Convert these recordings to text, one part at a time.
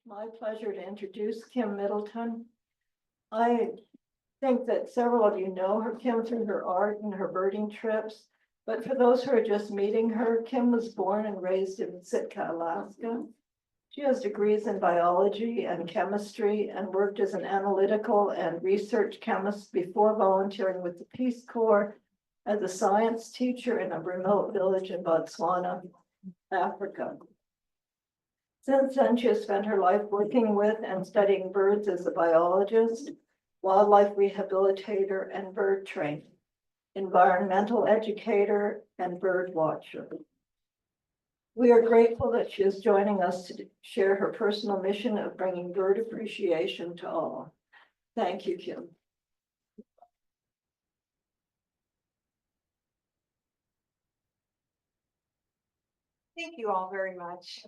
My pleasure to introduce Kim Middleton. I think that several of you know her, Kim, through her art and her birding trips. But for those who are just meeting her, Kim was born and raised in Sitka, Alaska. She has degrees in biology and chemistry and worked as an analytical and research chemist before volunteering with the Peace Corps as a science teacher in a remote village in Botswana, Africa. Since then, she has spent her life working with and studying birds as a biologist, wildlife rehabilitator, and bird trainer, environmental educator, and bird watcher. We are grateful that she is joining us to share her personal mission of bringing bird appreciation to all. Thank you, Kim. Thank you all very much.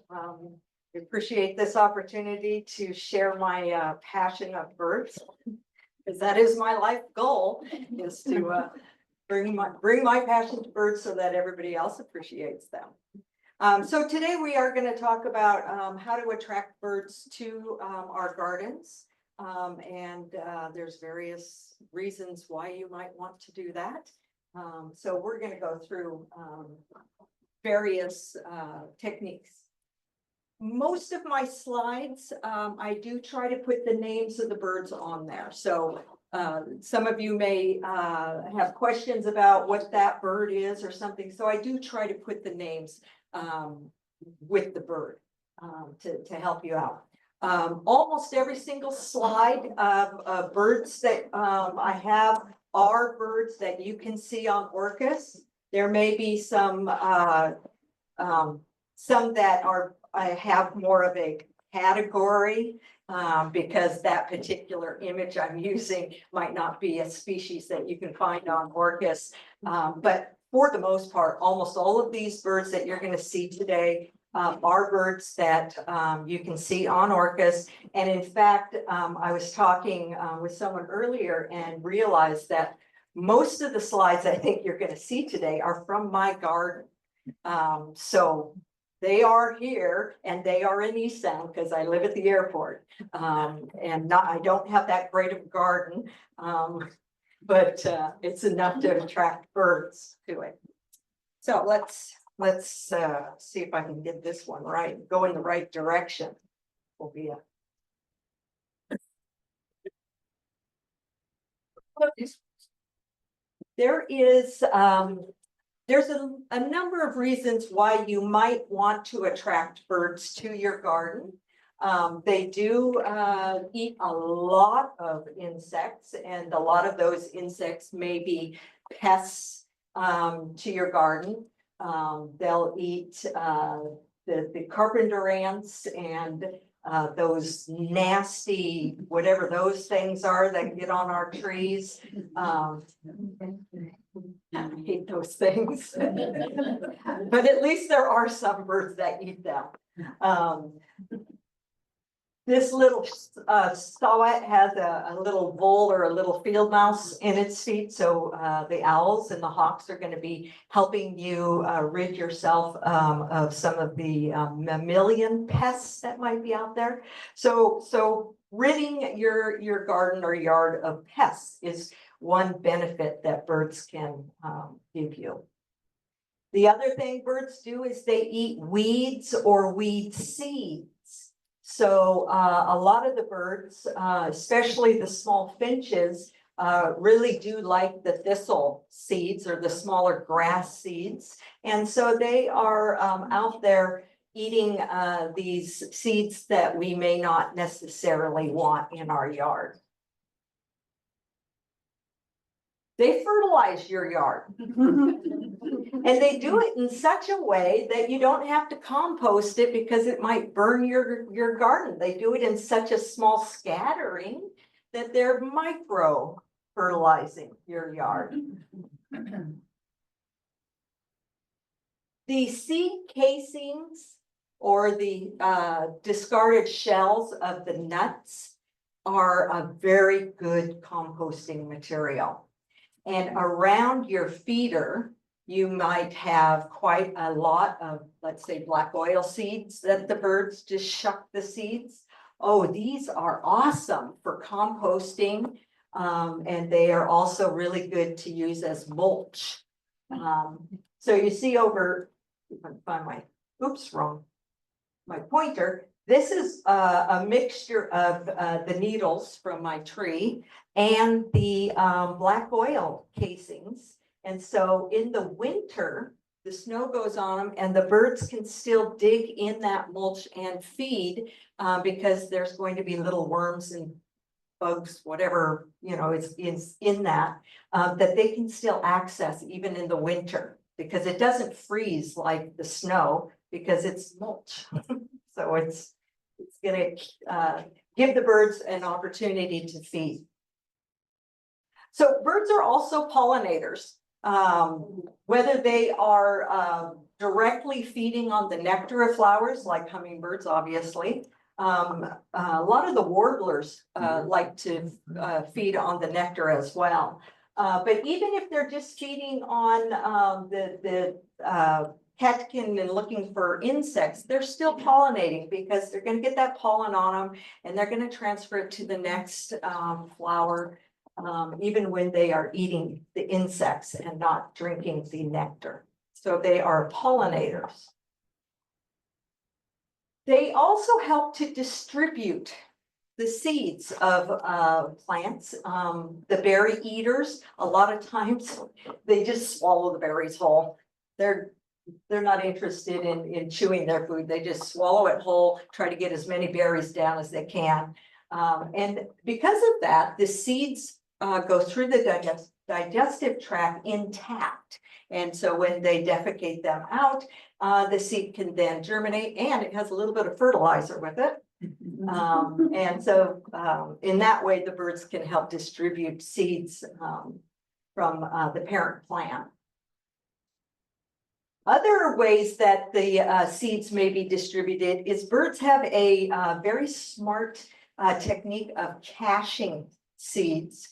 I appreciate this opportunity to share my passion of birds, because that is my life goal, is to bring my passion to birds so that everybody else appreciates them. So today we are going to talk about how to attract birds to our gardens. There's various reasons why you might want to do that. So we're going to go through various techniques. Most of my slides, I do try to put the names of the birds on there. So some of you may have questions about what that bird is or something. So I do try to put the names with the bird to help you out. Almost every single slide of birds that I have are birds that you can see on Orcas. There may be some that I have more of a category because that particular image I'm using might not be a species that you can find on Orcas. But for the most part, almost all of these birds that you're going to see today are birds that you can see on Orcas. And in fact, I was talking with someone earlier and realized that most of the slides I think you're going to see today are from my garden. So they are here and they are in East Sound because I live at the airport. I don't have that great of a garden, but it's enough to attract birds to it. So let's see if I can get this one right, go in the right direction. Will be there's a number of reasons why you might want to attract birds to your garden. They do eat a lot of insects, and a lot of those insects may be pests to your garden. They'll eat the carpenter ants and those nasty, whatever those things are that get on our trees. I hate those things, but at least there are some birds that eat them. This little sawet has a little vole or a little field mouse in its feet. So the owls and the hawks are going to be helping you rid yourself of some of the mammalian pests that might be out there. So ridding your garden or yard of pests is one benefit that birds can give you. The other thing birds do is they eat weeds or weed seeds. So a lot of the birds, especially the small finches, really do like the thistle seeds or the smaller grass seeds. And so they are out there eating these seeds that we may not necessarily want in our yard. They fertilize your yard. And they do it in such a way that you don't have to compost it because it might burn your garden. They do it in such a small scattering that they're micro fertilizing your yard. The seed casings or the discarded shells of the nuts are a very good composting material. And around your feeder, you might have quite a lot of, let's say, black oil seeds that the birds just shuck the seeds. Oh, these are awesome for composting. And they are also really good to use as mulch. So you see over, if I can find my, oops, wrong. My pointer, this is a mixture of the needles from my tree and the black oil casings. And so in the winter, the snow goes on them and the birds can still dig in that mulch and feed because there's going to be little worms and bugs, whatever, you know, is in that, that they can still access even in the winter because it doesn't freeze like the snow because it's mulch. So it's gonna give the birds an opportunity to feed. So birds are also pollinators, whether they are directly feeding on the nectar of flowers, like hummingbirds, obviously. A lot of the warblers like to feed on the nectar as well. But even if they're just feeding on the catkin and looking for insects, they're still pollinating because they're going to get that pollen on them and they're going to transfer it to the next flower, even when they are eating the insects and not drinking the nectar. So they are pollinators. They also help to distribute the seeds of plants. The berry eaters, a lot of times they just swallow the berries whole. They're not interested in chewing their food. They just swallow it whole, try to get as many berries down as they can. And because of that, the seeds go through the digestive tract intact. And so when they defecate them out, the seed can then germinate and it has a little bit of fertilizer with it. And so in that way, the birds can help distribute seeds from the parent plant. Other ways that the seeds may be distributed is birds have a very smart technique of caching seeds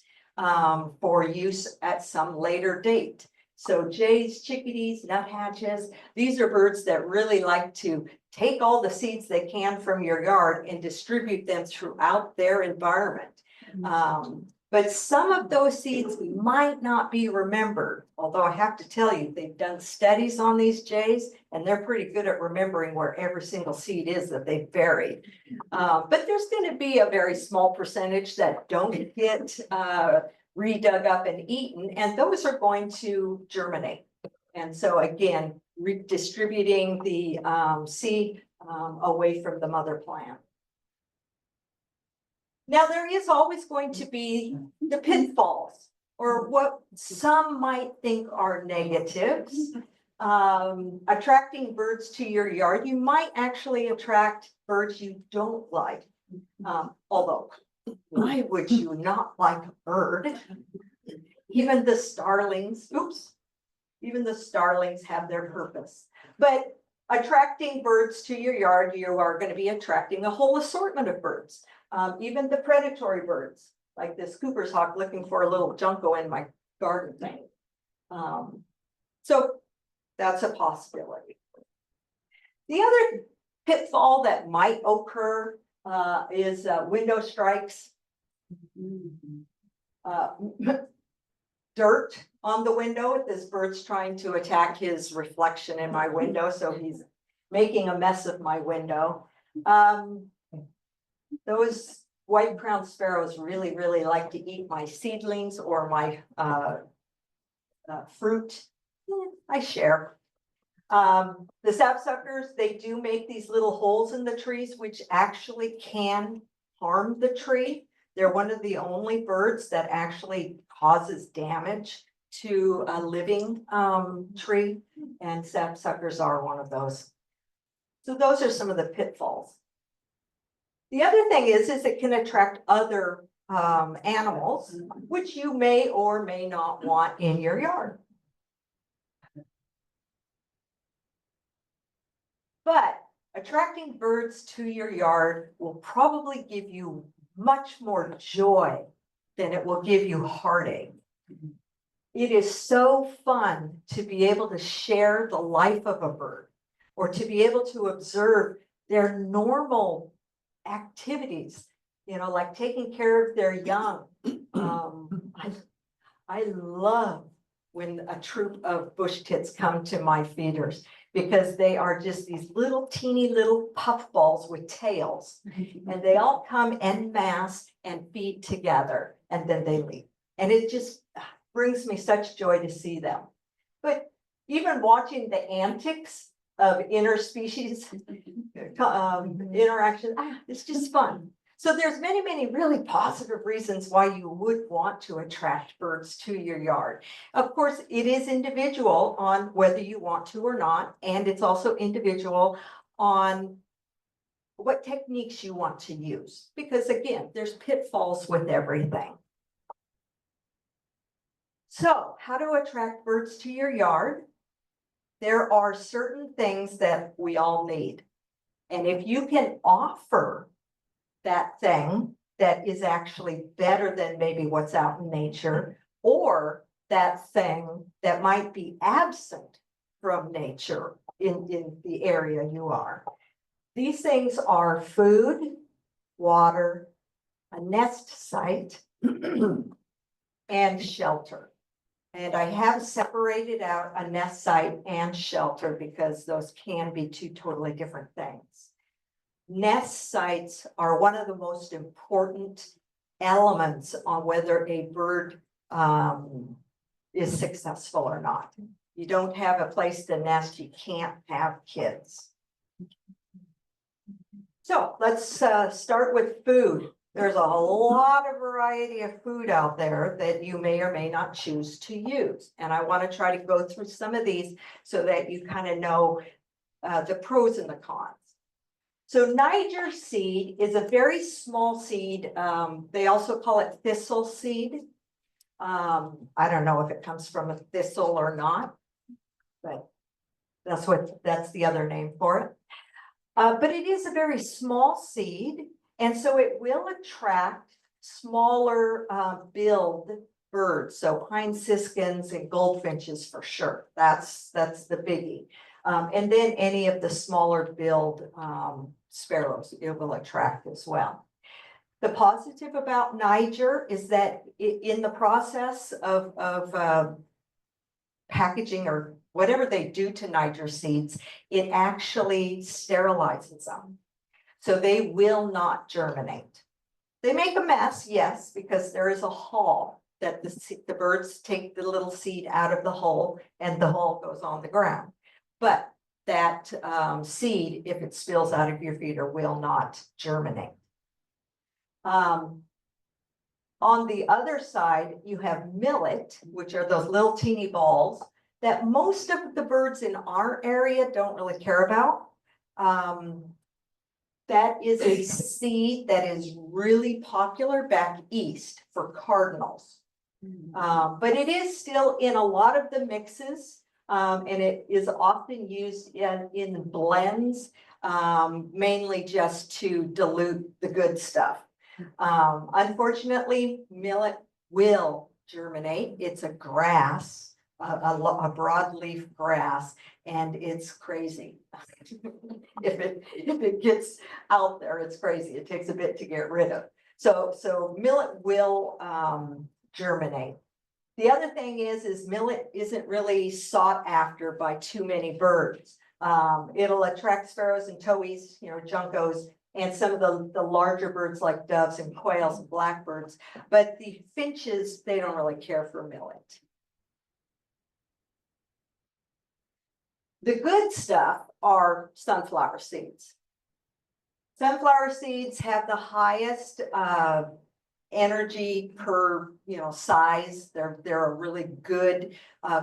for use at some later date. So jays, chickadees, nuthatches, these are birds that really like to take all the seeds they can from your yard and distribute them throughout their environment. But some of those seeds might not be remembered, although I have to tell you, they've done studies on these jays and they're pretty good at remembering where every single seed is that they've buried. But there's going to be a very small percentage that don't get redug up and eaten, and those are going to germinate. And so again, redistributing the seed away from the mother plant. Now, there is always going to be the pitfalls, or what some might think are negatives. Attracting birds to your yard, you might actually attract birds you don't like. Although, why would you not like a bird? Even the starlings, even the starlings have their purpose. But attracting birds to your yard, you are going to be attracting a whole assortment of birds. Even the predatory birds, like this Cooper's hawk looking for a little junco in my garden thing. So that's a possibility. The other pitfall that might occur is window strikes. Dirt on the window. This bird's trying to attack his reflection in my window, so he's making a mess of my window. Those white-crowned sparrows really, really like to eat my seedlings or my fruit. I share. The sapsuckers, they do make these little holes in the trees, which actually can harm the tree. They're one of the only birds that actually causes damage to a living tree, and sapsuckers are one of those. So those are some of the pitfalls. The other thing is it can attract other animals, which you may or may not want in your yard. But attracting birds to your yard will probably give you much more joy than it will give you heartache. It is so fun to be able to share the life of a bird, or to be able to observe their normal activities, you know, like taking care of their young. I love when a troop of bush tits come to my feeders because they are just these little teeny little puffballs with tails. And they all come en masse and feed together and then they leave. And it just brings me such joy to see them. But even watching the antics of interspecies interaction, it's just fun. So there's many, many really positive reasons why you would want to attract birds to your yard. Of course, it is individual on whether you want to or not, and it's also individual on what techniques you want to use. Because again, there's pitfalls with everything. So how to attract birds to your yard? There are certain things that we all need. And if you can offer that thing that is actually better than maybe what's out in nature, or that thing that might be absent from nature in the area you are. These things are food, water, a nest site, and shelter. And I have separated out a nest site and shelter because those can be two totally different things. Nest sites are one of the most important elements on whether a bird is successful or not. You don't have a place to nest, you can't have kids. So let's start with food. There's a lot of variety of food out there that you may or may not choose to use. And I want to try to go through some of these so that you kind of know the pros and the cons. So Niger seed is a very small seed. They also call it thistle seed. I don't know if it comes from a thistle or not, but that's the other name for it. But it is a very small seed, and so it will attract smaller billed birds. So pine siskins and goldfinches for sure. That's the biggie. And then any of the smaller billed sparrows, it will attract as well. The positive about Niger is that in the process of packaging or whatever they do to Niger seeds, it actually sterilizes them. So they will not germinate. They make a mess, yes, because there is a hull that the birds take the little seed out of the hole and the hull goes on the ground. But that seed, if it spills out of your feeder, will not germinate. On the other side, you have millet, which are those little teeny balls that most of the birds in our area don't really care about. That is a seed that is really popular back east for cardinals. But it is still in a lot of the mixes, and it is often used in blends, mainly just to dilute the good stuff. Unfortunately, millet will germinate. It's a grass, a broadleaf grass, and it's crazy. If it gets out there, it's crazy. It takes a bit to get rid of. So millet will germinate. The other thing is millet isn't really sought after by too many birds. It'll attract sparrows and towhees, juncos, and some of the larger birds like doves and quails and blackbirds. But the finches, they don't really care for millet. The good stuff are sunflower seeds. Sunflower seeds have the highest energy per size. They're a really good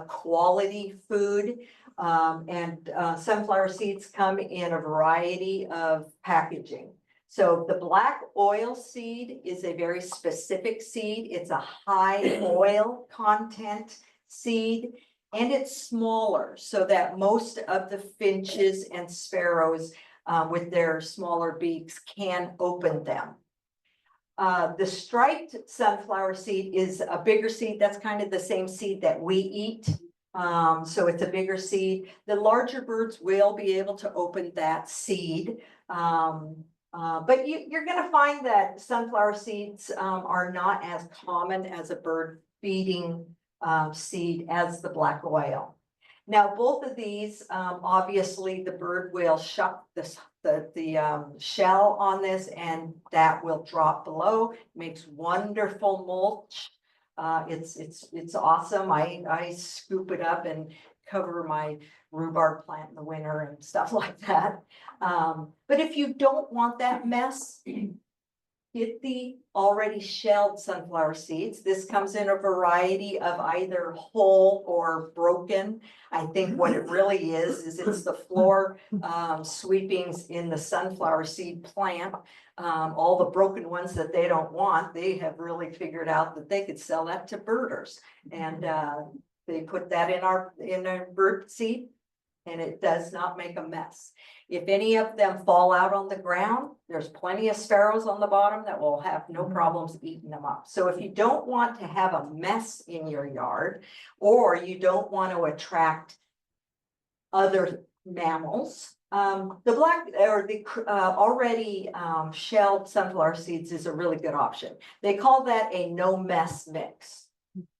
quality food. And sunflower seeds come in a variety of packaging. So the black oil seed is a very specific seed. It's a high oil content seed, and it's smaller so that most of the finches and sparrows with their smaller beaks can open them. The striped sunflower seed is a bigger seed. That's kind of the same seed that we eat. So it's a bigger seed. The larger birds will be able to open that seed. But you're gonna find that sunflower seeds are not as common as a bird feeding seed as the black oil. Now, both of these, obviously, the bird will shuck the shell on this, and that will drop below. Makes wonderful mulch. It's awesome. I scoop it up and cover my rhubarb plant in the winter and stuff like that. But if you don't want that mess, get the already shelled sunflower seeds. This comes in a variety of either whole or broken. I think what it really is it's the floor sweepings in the sunflower seed plant. All the broken ones that they don't want, they have really figured out that they could sell that to birders. And they put that in a bird seed, and it does not make a mess. If any of them fall out on the ground, there's plenty of sparrows on the bottom that will have no problems eating them up. So if you don't want to have a mess in your yard, or you don't want to attract other mammals, the black or the already shelled sunflower seeds is a really good option. They call that a no mess mix.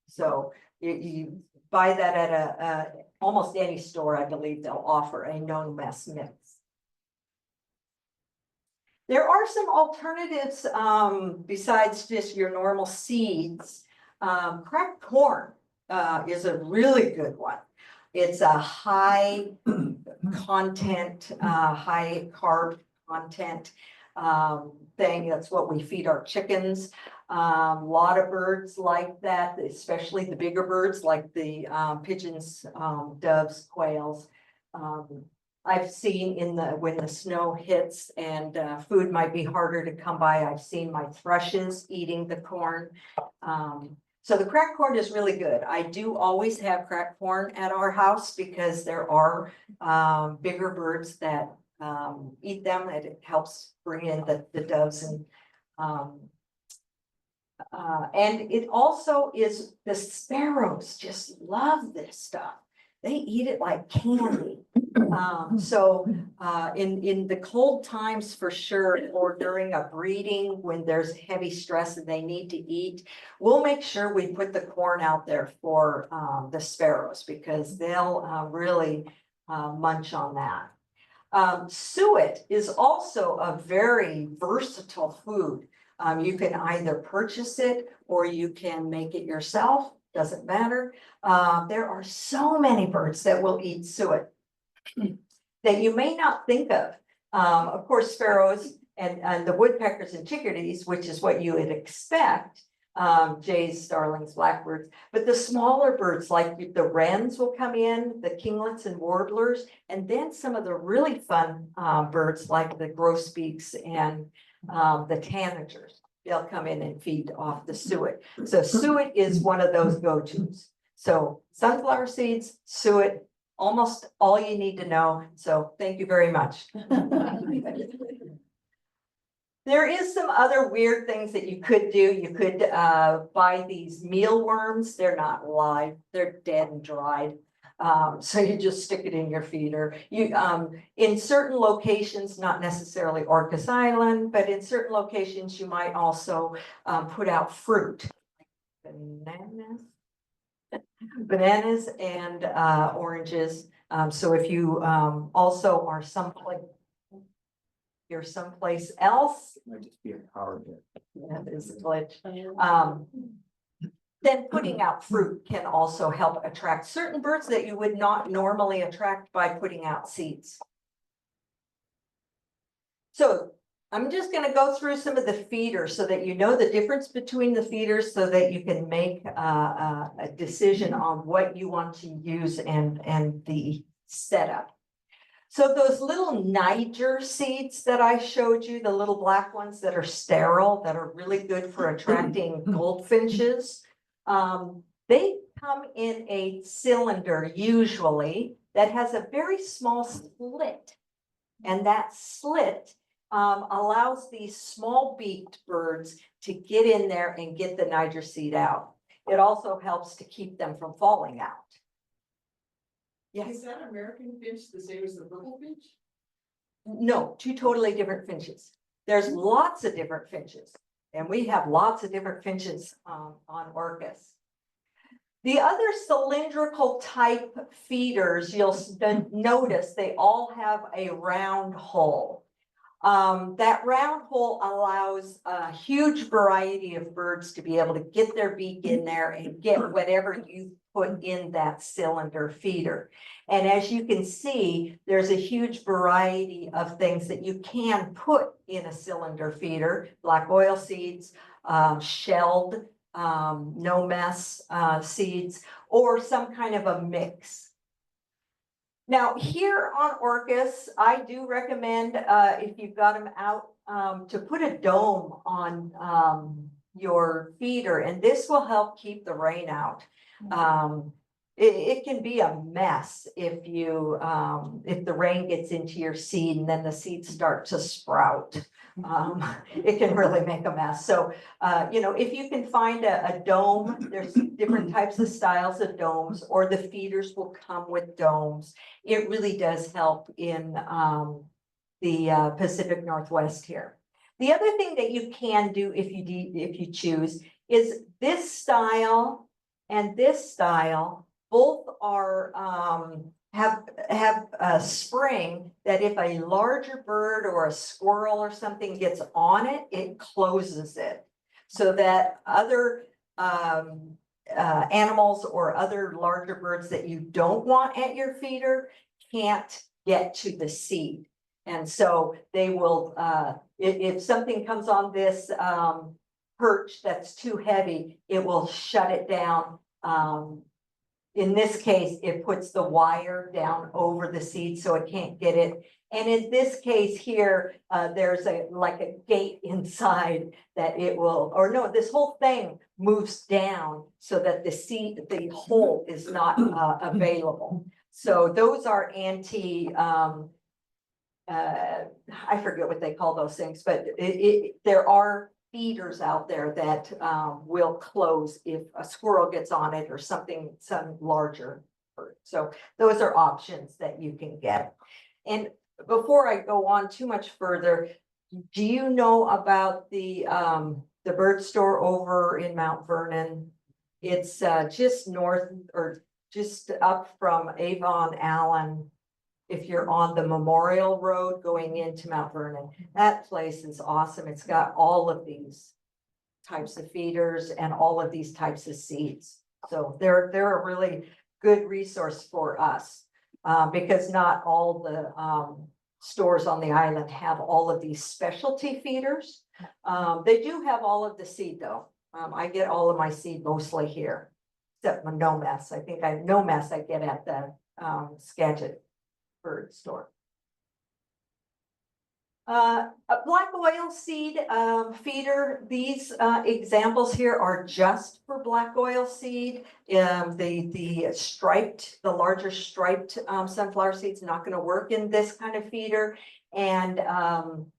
So you buy that at almost any store. I believe they'll offer a no mess mix. There are some alternatives besides just your normal seeds. Cracked corn is a really good one. It's a high content, high carb content thing. That's what we feed our chickens. A lot of birds like that, especially the bigger birds like the pigeons, doves, quails. I've seen when the snow hits and food might be harder to come by, I've seen my thrushes eating the corn. So the cracked corn is really good. I do always have cracked corn at our house because there are bigger birds that eat them, and it helps bring in the doves and it also is, the sparrows just love this stuff. They eat it like candy. So in the cold times for sure, or during a breeding when there's heavy stress and they need to eat, we'll make sure we put the corn out there for the sparrows, because they'll really munch on that. Suet is also a very versatile food. You can either purchase it or you can make it yourself, doesn't matter. There are so many birds that will eat suet that you may not think of. Of course, sparrows and the woodpeckers and chickadees, which is what you would expect, jays, starlings, blackbirds, but the smaller birds like the wrens will come in, the kinglets and warblers, and then some of the really fun birds like the grosbeaks and the tanagers. They'll come in and feed off the suet. So suet is one of those go-tos. So sunflower seeds, suet, almost all you need to know. So thank you very much. There is some other weird things that you could do. You could buy these mealworms. They're not live, they're dead and dried. So you just stick it in your feeder. You in certain locations, not necessarily Orcas Island, but in certain locations, you might also put out fruit. Bananas and oranges. So if you also are you're someplace else. Might just be a power bit. That is a glitch. Then putting out fruit can also help attract certain birds that you would not normally attract by putting out seeds. So I'm just going to go through some of the feeders so that you know the difference between the feeders, so that you can make a decision on what you want to use and the setup. So those little Niger seeds that I showed you, the little black ones that are sterile, that are really good for attracting goldfinches, they come in a cylinder usually that has a very small slit, and that slit allows these small beaked birds to get in there and get the Niger seed out. It also helps to keep them from falling out. Yes. Is that American finch the same as the purple finch? No, two totally different finches. There's lots of different finches, and we have lots of different finches on Orcas. The other cylindrical type feeders, you'll notice they all have a round hole. That round hole allows a huge variety of birds to be able to get their beak in there and get whatever you put in that cylinder feeder. And as you can see, there's a huge variety of things that you can put in a cylinder feeder: black oil seeds, shelled, no mess seeds, or some kind of a mix. Now, here on Orcas, I do recommend, if you've got them out, to put a dome on your feeder, and this will help keep the rain out. It can be a mess if you if the rain gets into your seed and then the seeds start to sprout. It can really make a mess. So, you know, if you can find a dome, there's different types of styles of domes, or the feeders will come with domes. It really does help in the Pacific Northwest here. The other thing that you can do if you choose is this style and this style. Both are have a spring that if a larger bird or a squirrel or something gets on it, it closes it, so that other animals or other larger birds that you don't want at your feeder can't get to the seed. And so they will, if something comes on this perch that's too heavy, it will shut it down. In this case, it puts the wire down over the seed so it can't get it. And in this case here, there's like a gate inside that it will, or no, this whole thing moves down so that the hole is not available. So those are I forget what they call those things, but there are feeders out there that will close if a squirrel gets on it or something, some larger bird. So those are options that you can get. And before I go on too much further, do you know about the bird store over in Mount Vernon? It's just north or just up from Avon Allen. If you're on the Memorial Road going into Mount Vernon, that place is awesome. It's got all of these types of feeders and all of these types of seeds. So they're a really good resource for us because not all the stores on the island have all of these specialty feeders. They do have all of the seed though. I get all of my seed mostly here, except my no mess. I think no mess I get at the Skagit bird store. A black oil seed feeder. These examples here are just for black oil seed. The larger striped sunflower seeds not going to work in this kind of feeder, and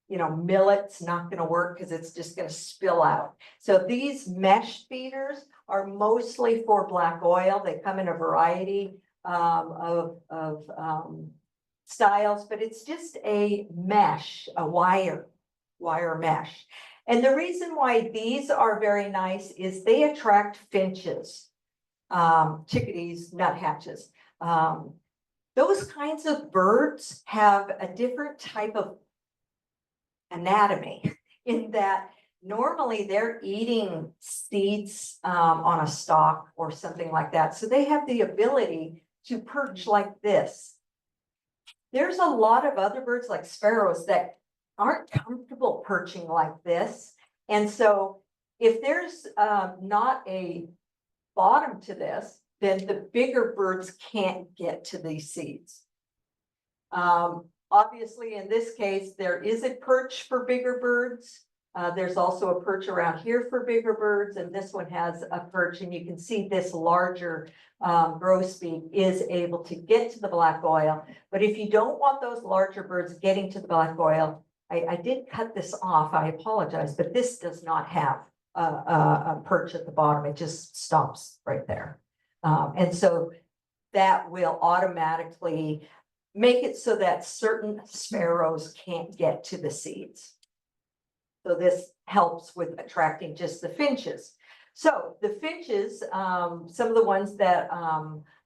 you know, millet's not going to work because it's just going to spill out. So these mesh feeders are mostly for black oil. They come in a variety of styles, but it's just a mesh, a wire mesh. And the reason why these are very nice is they attract finches, chickadees, nuthatches. Those kinds of birds have a different type of anatomy in that normally they're eating seeds on a stalk or something like that. So they have the ability to perch like this. There's a lot of other birds like sparrows that aren't comfortable perching like this. And so if there's not a bottom to this, then the bigger birds can't get to these seeds. Obviously, in this case, there is a perch for bigger birds. There's also a perch around here for bigger birds, and this one has a perch, and you can see this larger grosbeak is able to get to the black oil. But if you don't want those larger birds getting to the black oil, I did cut this off, I apologize, but this does not have a perch at the bottom. It just stops right there. And so that will automatically make it so that certain sparrows can't get to the seeds. So this helps with attracting just the finches. So the finches, some of the ones that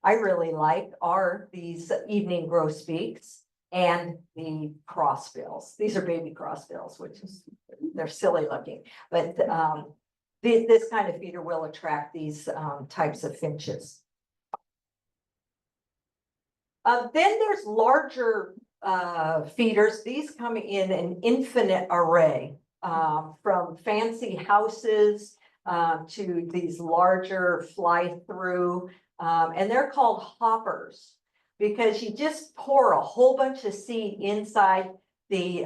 I really like are these evening grosbeaks and the crossbills. These are baby crossbills, which is, they're silly looking, but this kind of feeder will attract these types of finches. Then there's larger feeders. These come in an infinite array, from fancy houses to these larger fly-through, and they're called hoppers because you just pour a whole bunch of seed inside the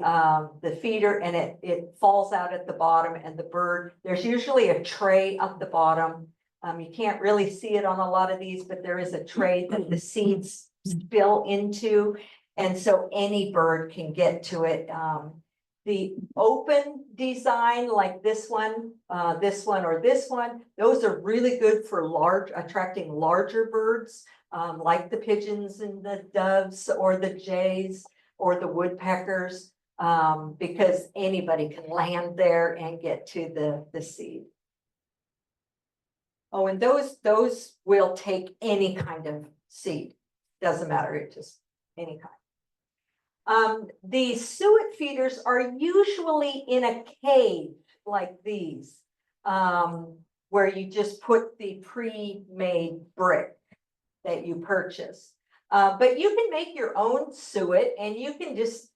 feeder, and it falls out at the bottom, and the bird, there's usually a tray at the bottom. You can't really see it on a lot of these, but there is a tray that the seeds spill into, and so any bird can get to it. The open design like this one, or this one, those are really good for attracting larger birds, like the pigeons and the doves or the jays or the woodpeckers, because anybody can land there and get to the seed. Oh, and those will take any kind of seed. Doesn't matter, it just any kind. The suet feeders are usually in a cage like these, where you just put the pre-made brick that you purchase. But you can make your own suet, and you can just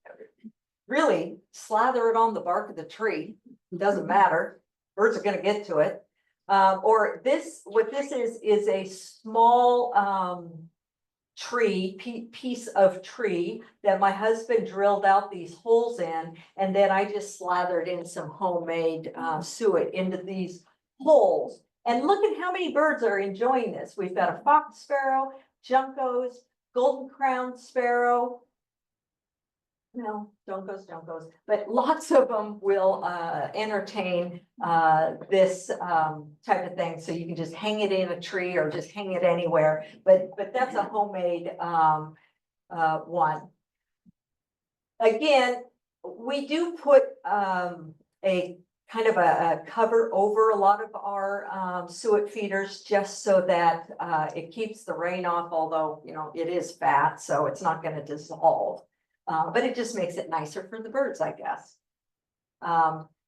really slather it on the bark of the tree. It doesn't matter. Birds are going to get to it. Or what this is a small piece of tree that my husband drilled out these holes in, and then I just slathered in some homemade suet into these holes. And look at how many birds are enjoying this. We've got a fox sparrow, juncos, golden crowned sparrow. No, juncos, but lots of them will entertain this type of thing. So you can just hang it in a tree or just hang it anywhere. But that's a homemade one. Again, we do put a kind of a cover over a lot of our suet feeders, just so that it keeps the rain off, although, you know, it is fat, so it's not going to dissolve. But it just makes it nicer for the birds, I guess.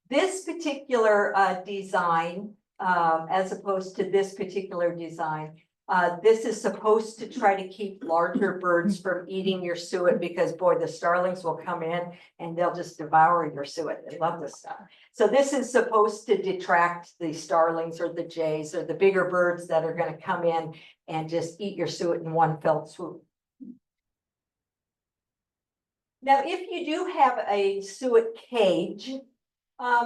This particular design, as opposed to this particular design, this is supposed to try to keep larger birds from eating your suet, because boy, the starlings will come in and they'll just devour your suet. They love this stuff. So this is supposed to detract the starlings or the jays or the bigger birds that are going to come in and just eat your suet in one fell swoop. Now, if you do have a suet cage, it's kind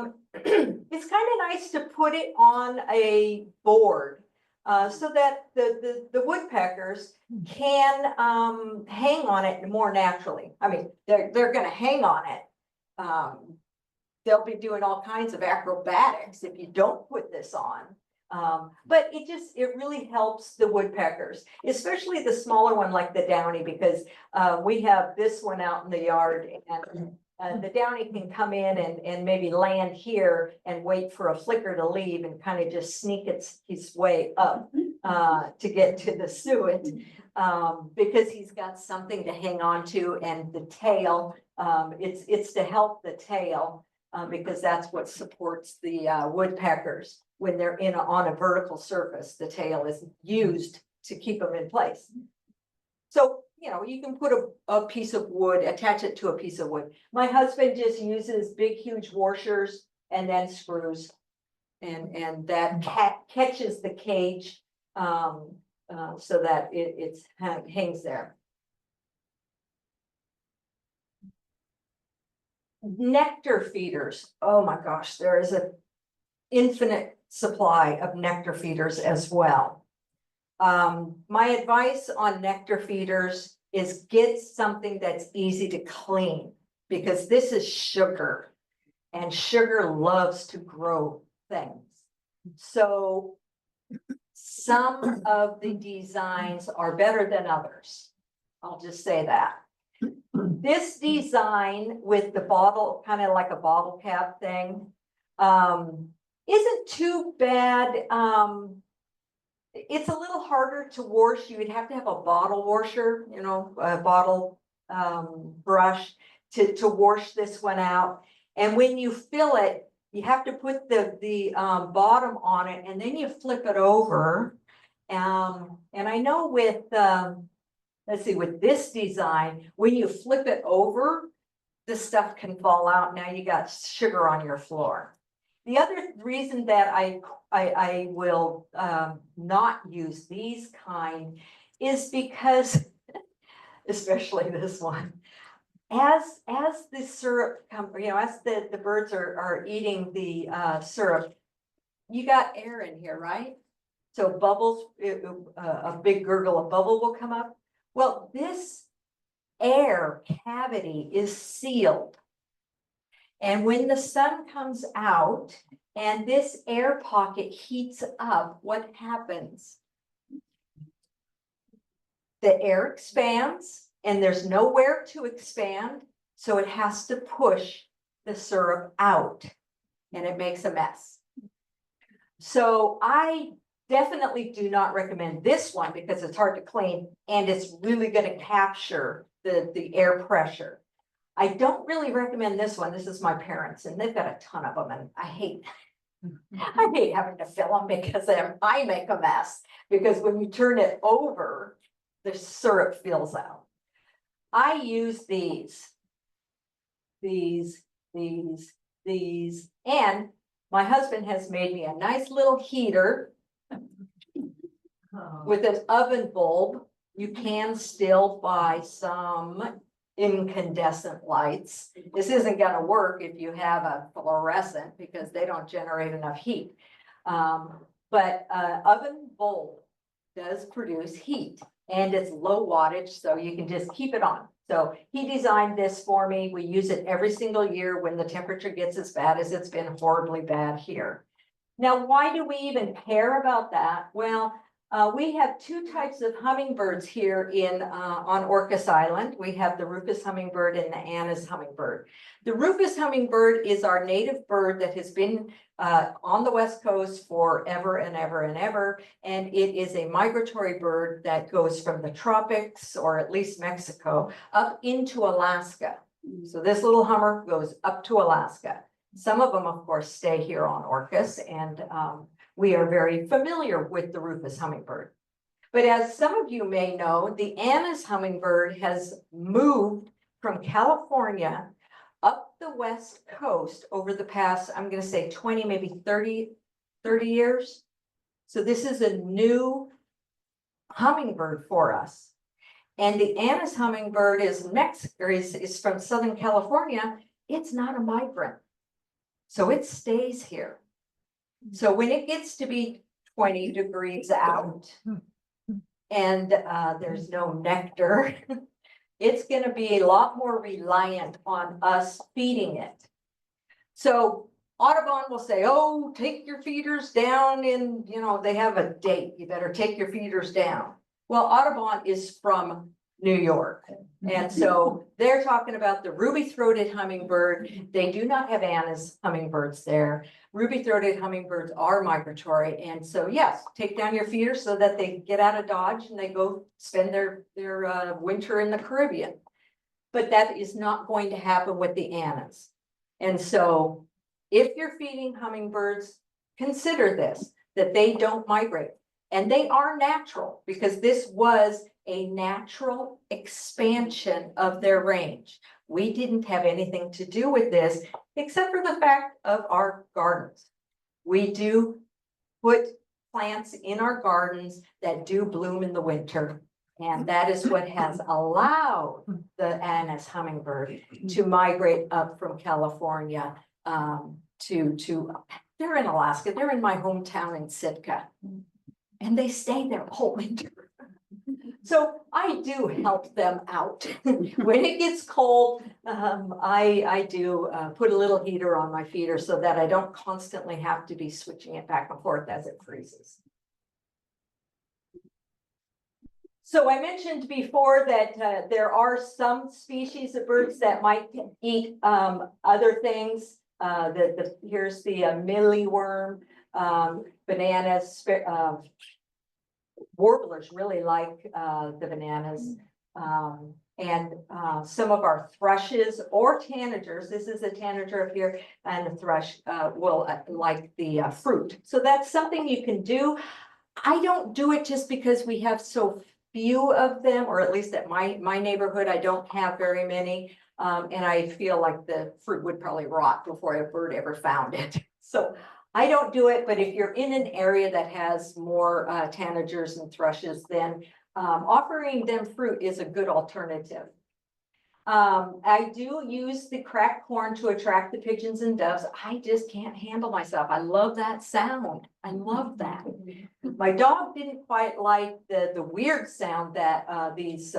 of nice to put it on a board, so that the woodpeckers can hang on it more naturally. I mean, they're going to hang on it. They'll be doing all kinds of acrobatics if you don't put this on. But it really helps the woodpeckers, especially the smaller one like the downy, because we have this one out in the yard, and the downy can come in and maybe land here and wait for a flicker to leave and kind of just sneak his way up to get to the suet, because he's got something to hang on to, and the tail, it's to help the tail, because that's what supports the woodpeckers. When they're on a vertical surface, the tail is used to keep them in place. So, you know, you can put a piece of wood, attach it to a piece of wood. My husband just uses big, huge washers and then screws, and that catches the cage, so that it hangs there. Nectar feeders. Oh my gosh, there is an infinite supply of nectar feeders as well. My advice on nectar feeders is get something that's easy to clean, because this is sugar, and sugar loves to grow things. So some of the designs are better than others. I'll just say that. This design with the bottle, kind of like a bottle cap thing, isn't too bad. It's a little harder to wash. You would have to have a bottle washer, you know, a bottle brush to wash this one out. And when you fill it, you have to put the bottom on it, and then you flip it over. And I know with let's see, with this design, when you flip it over, the stuff can fall out. Now you got sugar on your floor. The other reason that I will not use these kind is because, especially this one, as the syrup you know, as the birds are eating the syrup, you got air in here, right? So bubbles, a big gurgle of bubble will come up. Well, this air cavity is sealed. And when the sun comes out and this air pocket heats up, what happens? The air expands and there's nowhere to expand, so it has to push the syrup out and it makes a mess. So I definitely do not recommend this one because it's hard to clean and it's really going to capture the air pressure. I don't really recommend this one. This is my parents, and they've got a ton of them, and I hate having to fill them because I make a mess. Because when you turn it over, the syrup fills out. I use these, and my husband has made me a nice little heater with an oven bulb. You can still buy some incandescent lights. This isn't going to work if you have a fluorescent because they don't generate enough heat. But oven bulb does produce heat and it's low wattage, so you can just keep it on. So he designed this for me. We use it every single year when the temperature gets as bad as it's been horribly bad here. Now, why do we even care about that? Well, we have two types of hummingbirds here on Orcas Island. We have the Rufous hummingbird and the Anna's hummingbird. The Rufous hummingbird is our native bird that has been on the West Coast forever and ever and ever. And it is a migratory bird that goes from the tropics, or at least Mexico, up into Alaska. So this little hummer goes up to Alaska. Some of them, of course, stay here on Orcas, and we are very familiar with the Rufous hummingbird. But as some of you may know, the Anna's hummingbird has moved from California up the West Coast over the past, I'm going to say 20, maybe 30 years. So this is a new hummingbird for us. And the Anna's hummingbird is from Southern California. It's not a migrant. So it stays here. So when it gets to be 20 degrees out and there's no nectar, it's going to be a lot more reliant on us feeding it. So Audubon will say, oh, take your feeders down, and they have a date. You better take your feeders down. Well, Audubon is from New York. And so they're talking about the ruby-throated hummingbird. They do not have Anna's hummingbirds there. Ruby-throated hummingbirds are migratory. And so, yes, take down your feeders so that they get out of Dodge and they go spend their winter in the Caribbean. But that is not going to happen with the Annas. And so if you're feeding hummingbirds, consider this, that they don't migrate. And they are natural, because this was a natural expansion of their range. We didn't have anything to do with this, except for the fact of our gardens. We do put plants in our gardens that do bloom in the winter. And that is what has allowed the Anna's hummingbird to migrate up from California they're in Alaska. They're in my hometown in Sitka. And they stay there all winter. So I do help them out. When it gets cold, I do put a little heater on my feeder so that I don't constantly have to be switching it back and forth as it freezes. So I mentioned before that there are some species of birds that might eat other things. Here's the mealyworm, bananas, warblers really like the bananas. And some of our thrushes or tanagers, this is a tanager up here, and the thrush will like the fruit. So that's something you can do. I don't do it just because we have so few of them, or at least at my neighborhood, I don't have very many. And I feel like the fruit would probably rot before a bird ever found it. So I don't do it, but if you're in an area that has more tanagers and thrushes, then offering them fruit is a good alternative. I do use the cracked corn to attract the pigeons and doves. I just can't handle myself. I love that sound. I love that. My dog didn't quite like the weird sound that these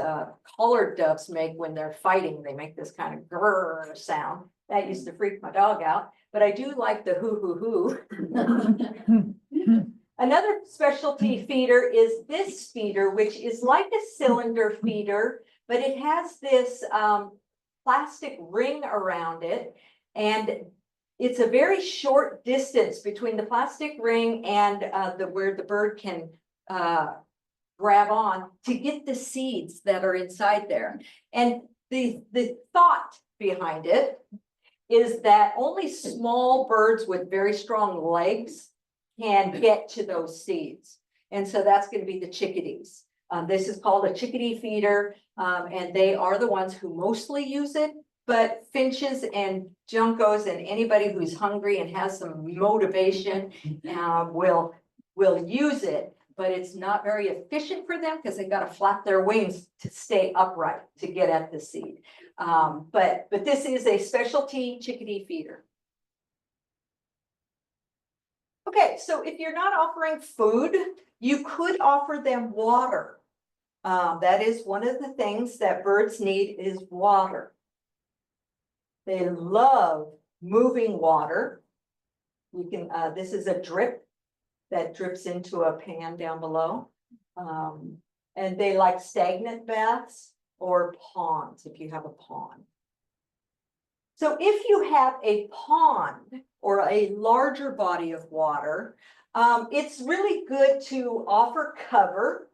collared doves make when they're fighting. They make this kind of grrr sound. That used to freak my dog out, but I do like the hoo hoo hoo. Another specialty feeder is this feeder, which is like a cylinder feeder, but it has this plastic ring around it. And it's a very short distance between the plastic ring and where the bird can grab on to get the seeds that are inside there. And the thought behind it is that only small birds with very strong legs can get to those seeds. And so that's going to be the chickadees. This is called a chickadee feeder, and they are the ones who mostly use it. But finches and juncos and anybody who's hungry and has some motivation will use it. But it's not very efficient for them because they got to flap their wings to stay upright to get at the seed. But this is a specialty chickadee feeder. Okay, so if you're not offering food, you could offer them water. That is one of the things that birds need is water. They love moving water. You can, this is a drip that drips into a pan down below. And they like stagnant baths or ponds if you have a pond. So if you have a pond or a larger body of water, it's really good to offer cover.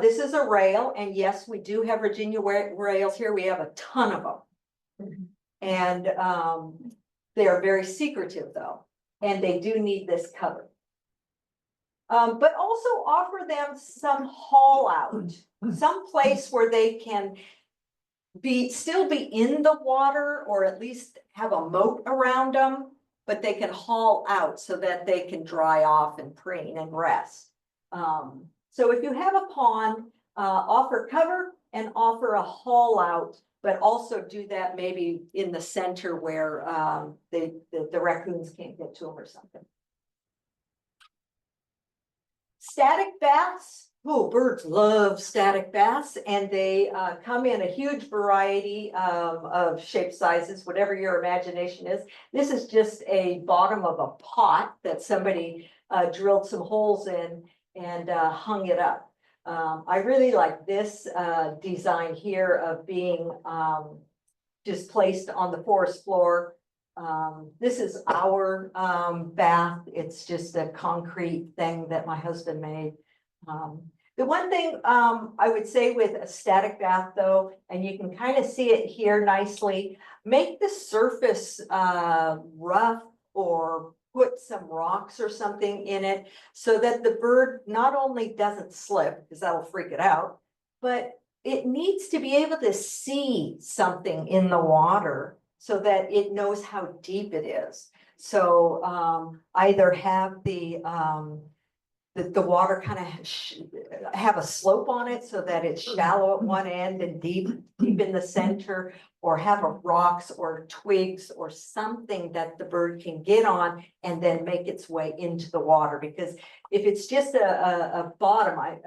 This is a rail, and yes, we do have Virginia rails here. We have a ton of them. And they are very secretive though, and they do need this cover. But also offer them some haul out, some place where they can still be in the water, or at least have a moat around them, but they can haul out so that they can dry off and preen and rest. So if you have a pond, offer cover and offer a haul out, but also do that maybe in the center where the raccoons can't get to them or something. Static baths. Oh, birds love static baths, and they come in a huge variety of shape sizes, whatever your imagination is. This is just a bottom of a pot that somebody drilled some holes in and hung it up. I really like this design here of being just placed on the forest floor. This is our bath. It's just a concrete thing that my husband made. The one thing I would say with a static bath though, and you can kind of see it here nicely, make the surface rough or put some rocks or something in it so that the bird not only doesn't slip, because that'll freak it out, but it needs to be able to see something in the water so that it knows how deep it is. So either have the water kind of have a slope on it so that it's shallow at one end and deep in the center, or have a rocks or twigs or something that the bird can get on and then make its way into the water. Because if it's just a bottom,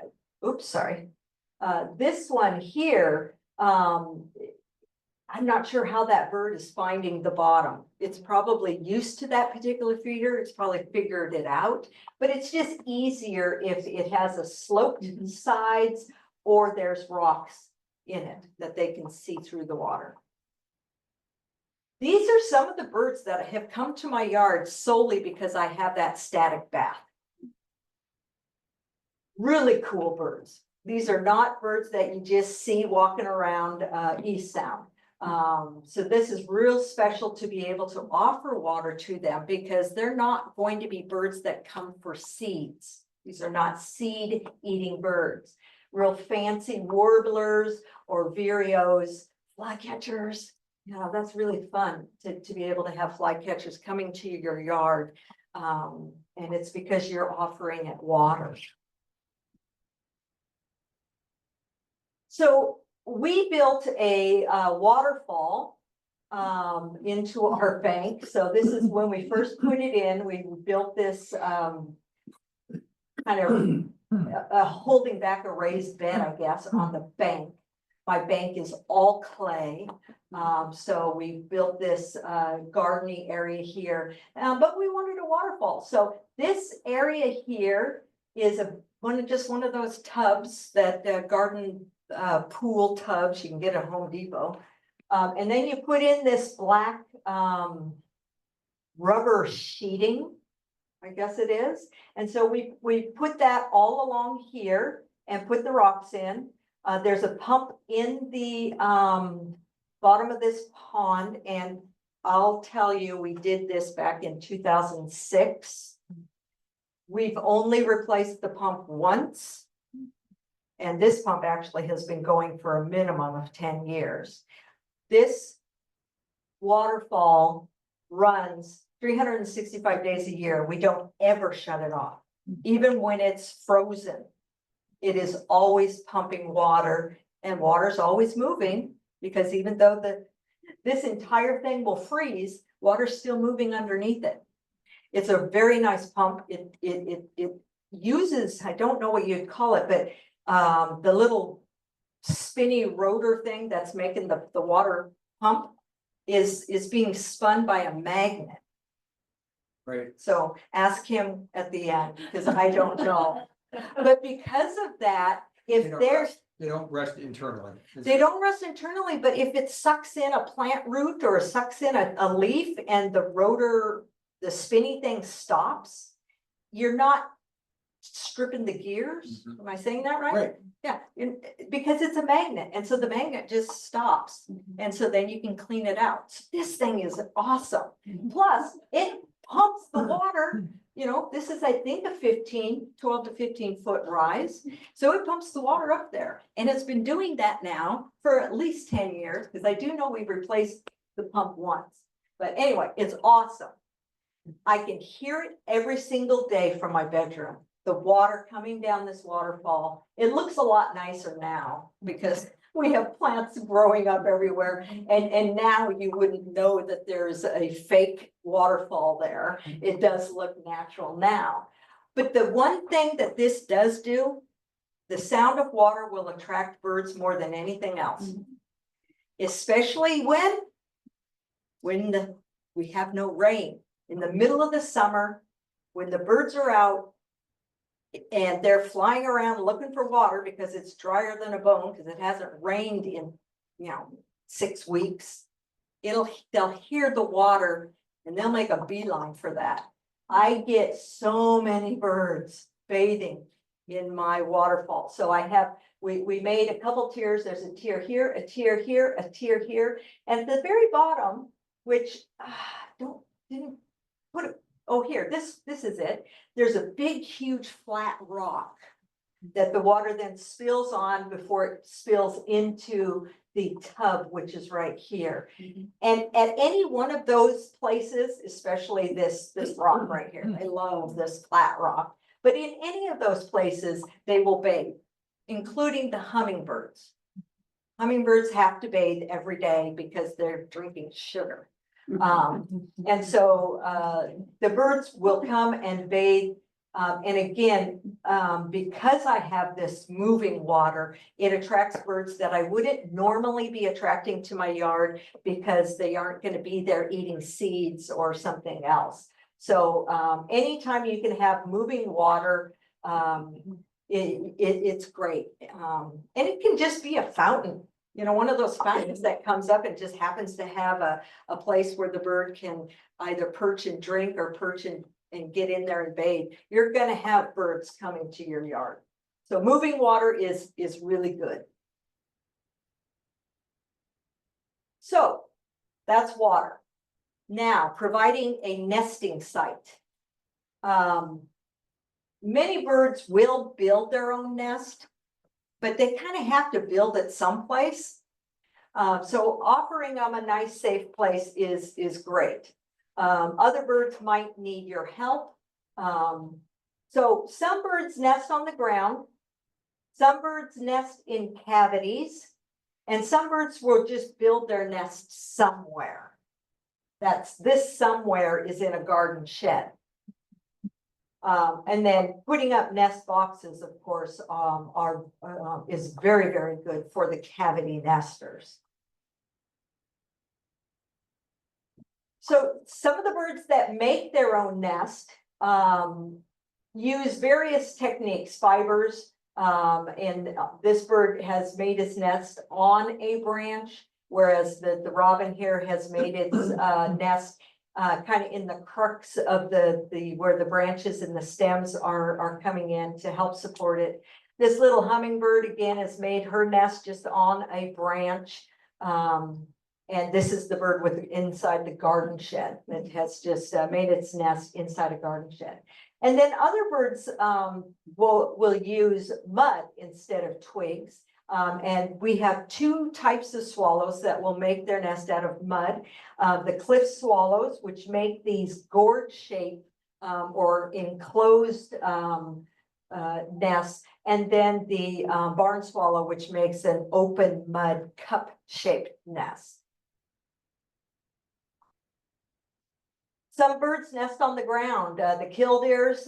oops, sorry. This one here, I'm not sure how that bird is finding the bottom. It's probably used to that particular feeder. It's probably figured it out, but it's just easier if it has a sloped sides or there's rocks in it that they can see through the water. These are some of the birds that have come to my yard solely because I have that static bath. Really cool birds. These are not birds that you just see walking around East Sound. So this is real special to be able to offer water to them because they're not going to be birds that come for seeds. These are not seed eating birds. Real fancy warblers or vireos, flycatchers. Yeah, that's really fun to be able to have flycatchers coming to your yard. And it's because you're offering it water. So we built a waterfall into our bank. So this is when we first put it in, we built this kind of holding back a raised bed, I guess, on the bank. My bank is all clay. So we built this gardening area here, but we wanted a waterfall. So this area here is just one of those tubs that garden pool tubs you can get at Home Depot. And then you put in this black rubber sheeting, I guess it is. And so we put that all along here and put the rocks in. There's a pump in the bottom of this pond, and I'll tell you, we did this back in 2006. We've only replaced the pump once. And this pump actually has been going for a minimum of 10 years. This waterfall runs 365 days a year. We don't ever shut it off. Even when it's frozen, it is always pumping water, and water's always moving, because even though this entire thing will freeze, water's still moving underneath it. It's a very nice pump. It uses, I don't know what you'd call it, but the little spinny rotor thing that's making the water pump is being spun by a magnet. Right. So ask him at the end, because I don't know. But because of that, if They don't rest internally. they don't rest internally, but if it sucks in a plant root or sucks in a leaf and the rotor, the spinny thing stops, you're not stripping the gears. Mhm. Am I saying that right? Right. Yeah, because it's a magnet, and so the magnet just stops, and so then you can clean it out. So this thing is awesome. Plus, it pumps the water. You know, this is, I think, a 12 to 15 foot rise. So it pumps the water up there, and it's been doing that now for at least 10 years, because I do know we've replaced the pump once. But anyway, it's awesome. I can hear it every single day from my bedroom. The water coming down this waterfall. It looks a lot nicer now because we have plants growing up everywhere. And now you wouldn't know that there's a fake waterfall there. It does look natural now. But the one thing that this does do, the sound of water will attract birds more than anything else. Especially when we have no rain. In the middle of the summer, when the birds are out, and they're flying around looking for water because it's drier than a bone, because it hasn't rained in, 6 weeks. They'll hear the water and they'll make a beeline for that. I get so many birds bathing in my waterfall. So we made a couple tiers. There's a tier here, a tier here, a tier here. And at the very bottom, which didn't put it. Oh, here, this is it. There's a big, huge flat rock that the water then spills on before it spills into the tub, which is right here. And at any one of those places, especially this rock right here, I love this flat rock, but in any of those places, they will bathe, including the hummingbirds. Hummingbirds have to bathe every day because they're drinking sugar. And so the birds will come and bathe. And again, because I have this moving water, it attracts birds that I wouldn't normally be attracting to my yard because they aren't going to be there eating seeds or something else. So anytime you can have moving water, it's great. And it can just be a fountain. You know, one of those fountains that comes up and just happens to have a place where the bird can either perch and drink or perch and get in there and bathe. You're gonna have birds coming to your yard. So moving water is really good. So that's water. Now, providing a nesting site. Many birds will build their own nest, but they kind of have to build it someplace. So offering them a nice, safe place is great. Other birds might need your help. So some birds nest on the ground. Some birds nest in cavities. And some birds will just build their nest somewhere. This somewhere is in a garden shed. And then putting up nest boxes, of course, is very, very good for the cavity nesters. So some of the birds that make their own nest use various techniques, fibers, and this bird has made its nest on a branch, whereas the robin here has made its nest kind of in the crux of where the branches and the stems are coming in to help support it. This little hummingbird again has made her nest just on a branch. And this is the bird inside the garden shed that has just made its nest inside a garden shed. And then other birds will use mud instead of twigs. And we have two types of swallows that will make their nest out of mud. The cliff swallows, which make these gourd shaped or enclosed nests. And then the barn swallow, which makes an open mud cup shaped nest. Some birds nest on the ground. The killdeers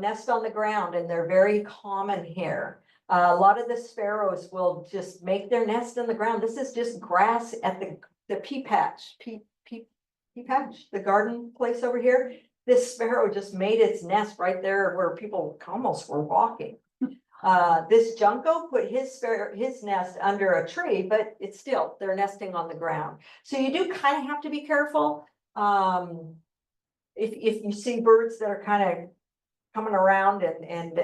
nest on the ground, and they're very common here. A lot of the sparrows will just make their nest in the ground. This is just grass at the pea patch, the garden place over here. This sparrow just made its nest right there where people almost were walking. This junco put his nest under a tree, but it's still, they're nesting on the ground. So you do kind of have to be careful. If you see birds that are kind of coming around and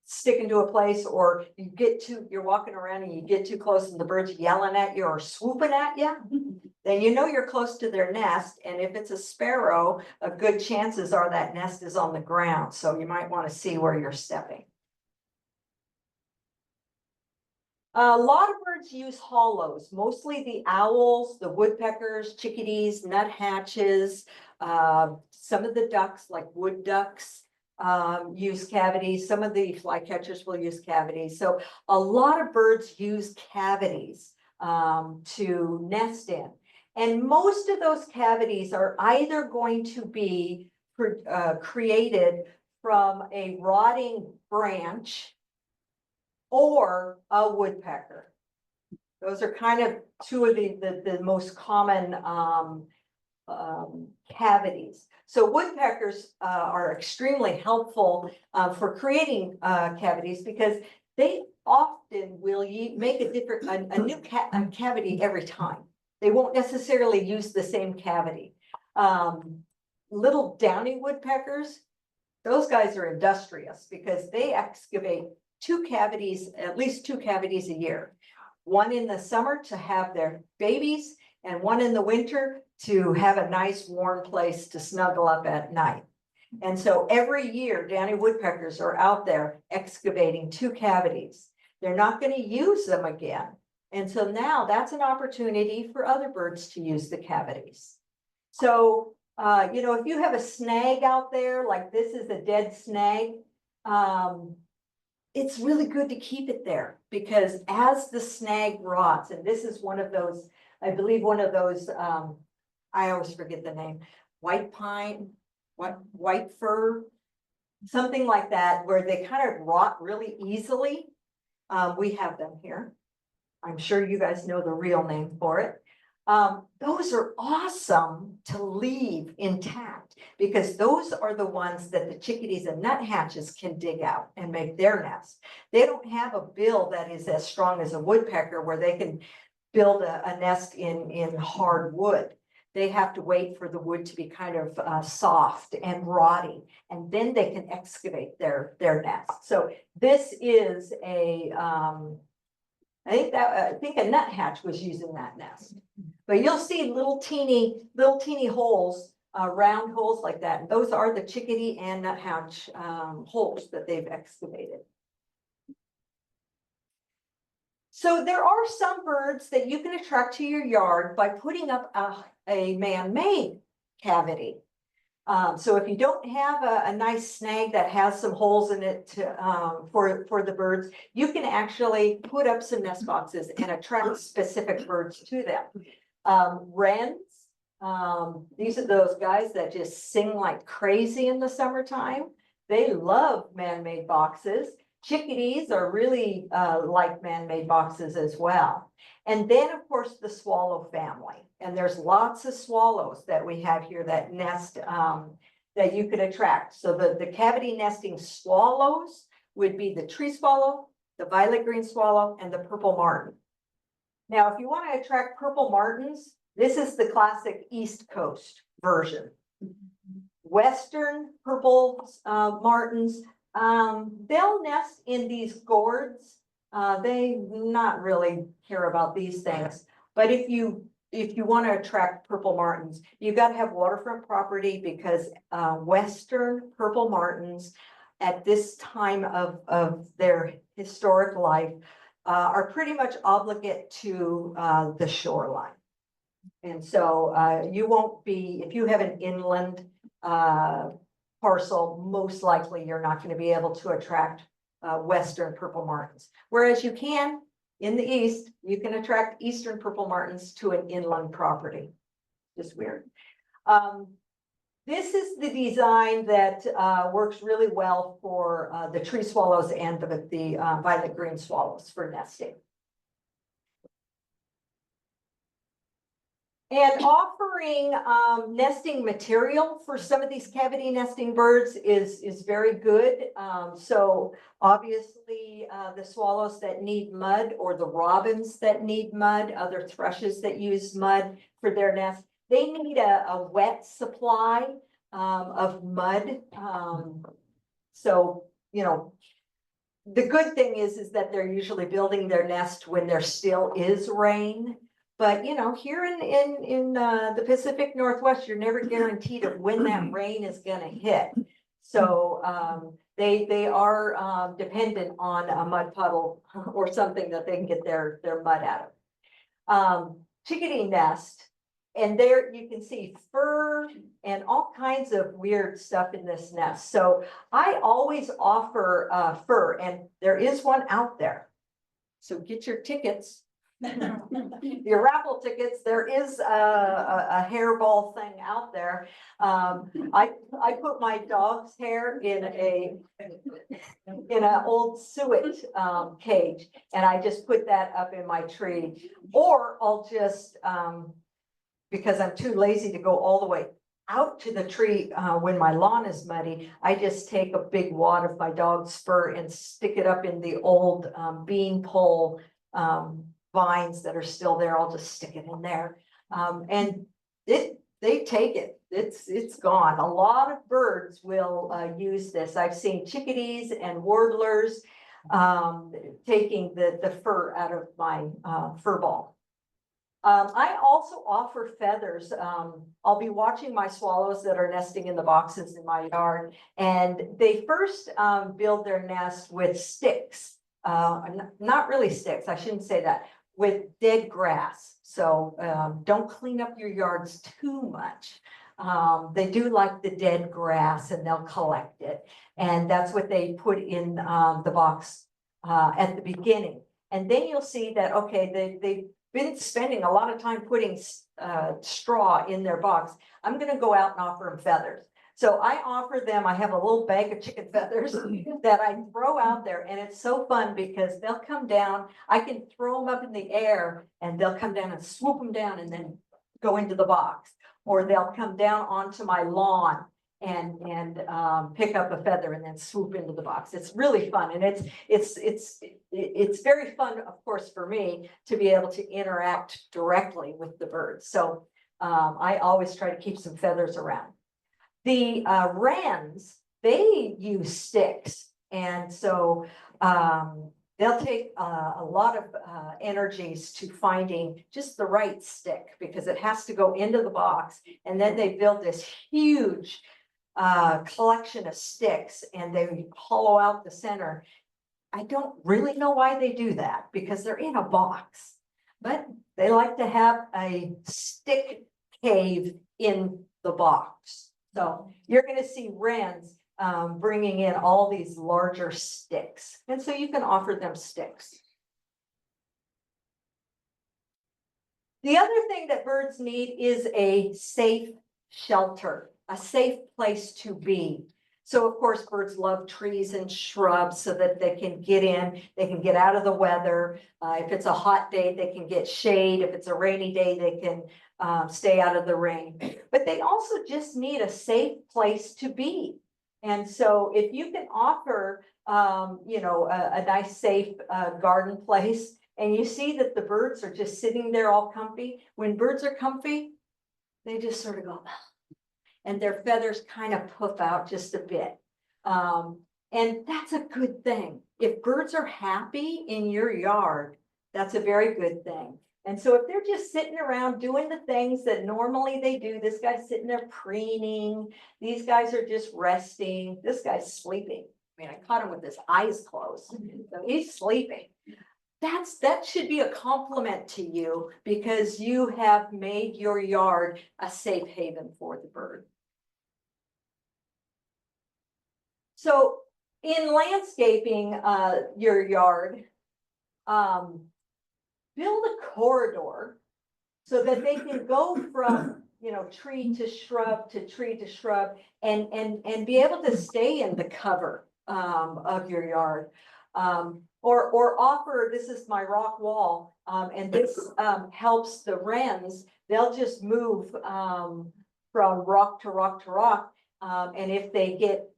sticking to a place, or you're walking around and you get too close and the bird's yelling at you or swooping at you, then you know you're close to their nest. And if it's a sparrow, a good chances are that nest is on the ground. So you might want to see where you're stepping. A lot of birds use hollows, mostly the owls, the woodpeckers, chickadees, nuthatches, some of the ducks like wood ducks use cavities. Some of the flycatchers will use cavities. So a lot of birds use cavities to nest in. And most of those cavities are either going to be created from a rotting branch or a woodpecker. Those are kind of two of the most common cavities. So woodpeckers are extremely helpful for creating cavities because they often will make a new cavity every time. They won't necessarily use the same cavity. Little downy woodpeckers, those guys are industrious because they excavate at least two cavities a year. One in the summer to have their babies, and one in the winter to have a nice warm place to snuggle up at night. And so every year, downy woodpeckers are out there excavating two cavities. They're not going to use them again. And so now that's an opportunity for other birds to use the cavities. So, you know, if you have a snag out there, like this is a dead snag, it's really good to keep it there because as the snag rots, and this is one of those, I believe one of those, I always forget the name, white pine, white fir, something like that, where they kind of rot really easily. We have them here. I'm sure you guys know the real name for it. Those are awesome to leave intact because those are the ones that the chickadees and nuthatches can dig out and make their nest. They don't have a bill that is as strong as a woodpecker where they can build a nest in hard wood. They have to wait for the wood to be kind of soft and rotting, and then they can excavate their nest. So this is I think a nuthatch was using that nest. But you'll see little teeny holes, round holes like that. And those are the chickadee and nuthatch holes that they've excavated. So there are some birds that you can attract to your yard by putting up a man-made cavity. So if you don't have a nice snag that has some holes in it for the birds, you can actually put up some nest boxes and attract specific birds to them. Wrens, these are those guys that just sing like crazy in the summertime. They love man-made boxes. Chickadees are really like man-made boxes as well. And then, of course, the swallow family. And there's lots of swallows that we have here that nest that you could attract. So the cavity nesting swallows would be the tree swallow, the violet green swallow, and the purple martin. Now, if you want to attract purple martins, this is the classic East Coast version. Western purple martins, they'll nest in these gourds. They not really care about these things. But if you want to attract purple martins, you got to have waterfront property, because Western purple martins at this time of their historic life are pretty much obligate to the shoreline. And so you won't be, if you have an inland parcel, most likely you're not going to be able to attract Western purple martins. Whereas you can, in the east, you can attract Eastern purple martins to an inland property. Just weird. This is the design that works really well for the tree swallows and the violet green swallows for nesting. And offering nesting material for some of these cavity nesting birds is very good. So obviously the swallows that need mud, or the robins that need mud, other thrushes that use mud for their nest, they need a wet supply of mud. So, you know, the good thing is that they're usually building their nest when there still is rain. But, you know, here in the Pacific Northwest, you're never guaranteed of when that rain is going to hit. So they are dependent on a mud puddle or something that they can get their mud out of. Chickadee nest, and there you can see fur and all kinds of weird stuff in this nest. So I always offer fur, and there is one out there. So get your tickets. Your raffle tickets. There is a hairball thing out there. I put my dog's hair in an old suet cage, and I just put that up in my tree. Or I'll just because I'm too lazy to go all the way out to the tree when my lawn is muddy, I just take a big wad of my dog's fur and stick it up in the old bean pole vines that are still there. I'll just stick it in there. And they take it. It's gone. A lot of birds will use this. I've seen chickadees and warblers taking the fur out of my fur ball. I also offer feathers. I'll be watching my swallows that are nesting in the boxes in my yard, and they first build their nest with sticks. Not really sticks, I shouldn't say that, with dead grass. So don't clean up your yards too much. They do like the dead grass, and they'll collect it. And that's what they put in the box at the beginning. And then you'll see that, okay, they've been spending a lot of time putting straw in their box. I'm going to go out and offer them feathers. So I offer them, I have a little bag of chicken feathers that I throw out there, and it's so fun because they'll come down. I can throw them up in the air, and they'll come down and swoop them down and then go into the box. Or they'll come down onto my lawn and pick up a feather and then swoop into the box. It's really fun, and it's very fun, of course, for me to be able to interact directly with the birds. So I always try to keep some feathers around. The wrens, they use sticks, and so they'll take a lot of energies to finding just the right stick, because it has to go into the box, and then they build this huge collection of sticks, and they hollow out the center. I don't really know why they do that, because they're in a box, but they like to have a stick cave in the box. So you're going to see wrens bringing in all these larger sticks, and so you can offer them sticks. The other thing that birds need is a safe shelter, a safe place to be. So of course, birds love trees and shrubs so that they can get in, they can get out of the weather. If it's a hot day, they can get shade. If it's a rainy day, they can stay out of the rain. But they also just need a safe place to be. And so if you can offer, you know, a nice, safe garden place, and you see that the birds are just sitting there all comfy. When birds are comfy, they just sort of go, and their feathers kind of puff out just a bit. And that's a good thing. If birds are happy in your yard, that's a very good thing. And so if they're just sitting around doing the things that normally they do, this guy's sitting there preening, these guys are just resting, this guy's sleeping. I mean, I caught him with his eyes closed, so he's sleeping. That should be a compliment to you, because you have made your yard a safe haven for the bird. So in landscaping your yard, build a corridor so that they can go from, you know, tree to shrub to tree to shrub, and be able to stay in the cover of your yard. Or offer, this is my rock wall, and this helps the wrens. They'll just move from rock to rock to rock. And if they get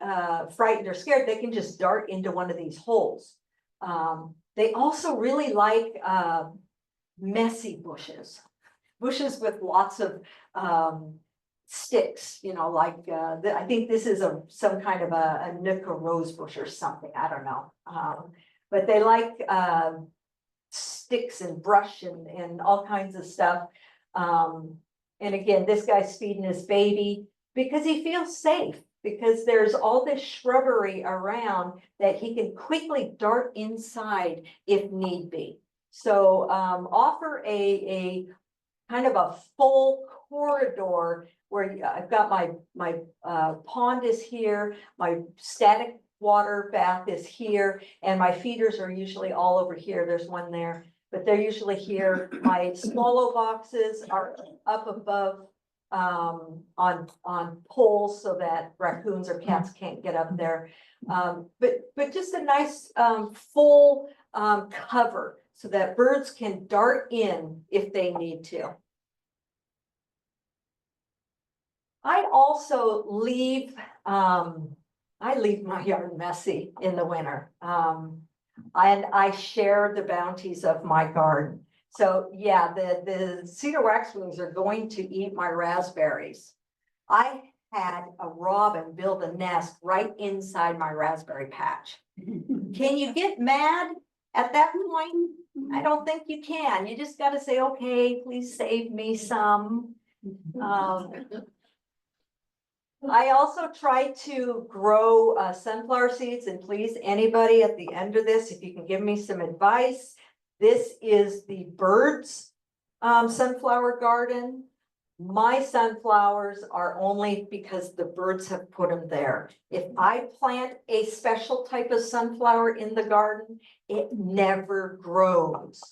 frightened or scared, they can just dart into one of these holes. They also really like messy bushes with lots of sticks, you know, like I think this is some kind of a Nooka rose bush or something, I don't know. But they like sticks and brush and all kinds of stuff. And again, this guy's feeding his baby because he feels safe, because there's all this shrubbery around that he can quickly dart inside if need be. So offer a kind of a full corridor where I've got my pond is here, my static water bath is here, and my feeders are usually all over here. There's one there, but they're usually here. My swallow boxes are up above on poles so that raccoons or cats can't get up there. But just a nice full cover so that birds can dart in if they need to. I also leave my yard messy in the winter. And I share the bounties of my garden. So yeah, the cedar waxwings are going to eat my raspberries. I had a robin build a nest right inside my raspberry patch. Can you get mad at that point? I don't think you can. You just got to say, okay, please save me some. I also try to grow sunflower seeds, and please, anybody at the end of this, if you can give me some advice. This is the birds' sunflower garden. My sunflowers are only because the birds have put them there. If I plant a special type of sunflower in the garden, it never grows.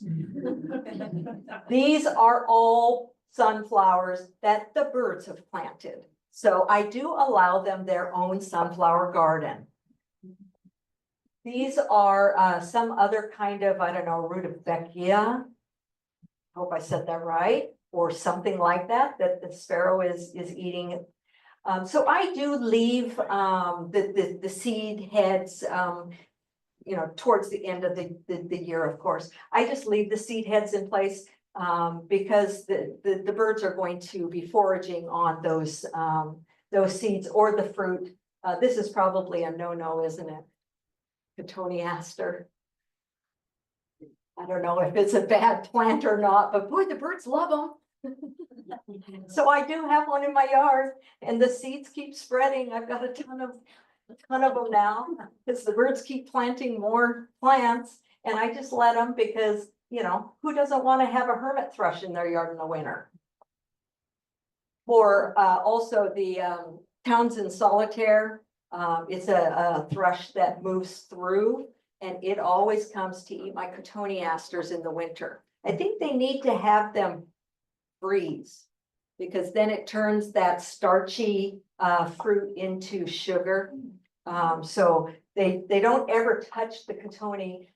These are all sunflowers that the birds have planted. So I do allow them their own sunflower garden. These are some other kind of, I don't know, rudbeckia. Hope I said that right, or something like that, that the sparrow is eating. So I do leave the seed heads, you know, towards the end of the year, of course. I just leave the seed heads in place because the birds are going to be foraging on those seeds or the fruit. This is probably a no-no, isn't it? Cotoneaster. I don't know if it's a bad plant or not, but boy, the birds love them. So I do have one in my yard and the seeds keep spreading. I've got a ton of them now because the birds keep planting more plants and I just let them because, you know, who doesn't want to have a hermit thrush in their yard in the winter? Or also the Townsend solitaire. It's a thrush that moves through and it always comes to eat my cotoneasters in the winter. I think they need to have them freeze because then it turns that starchy fruit into sugar. So they don't ever touch the cotone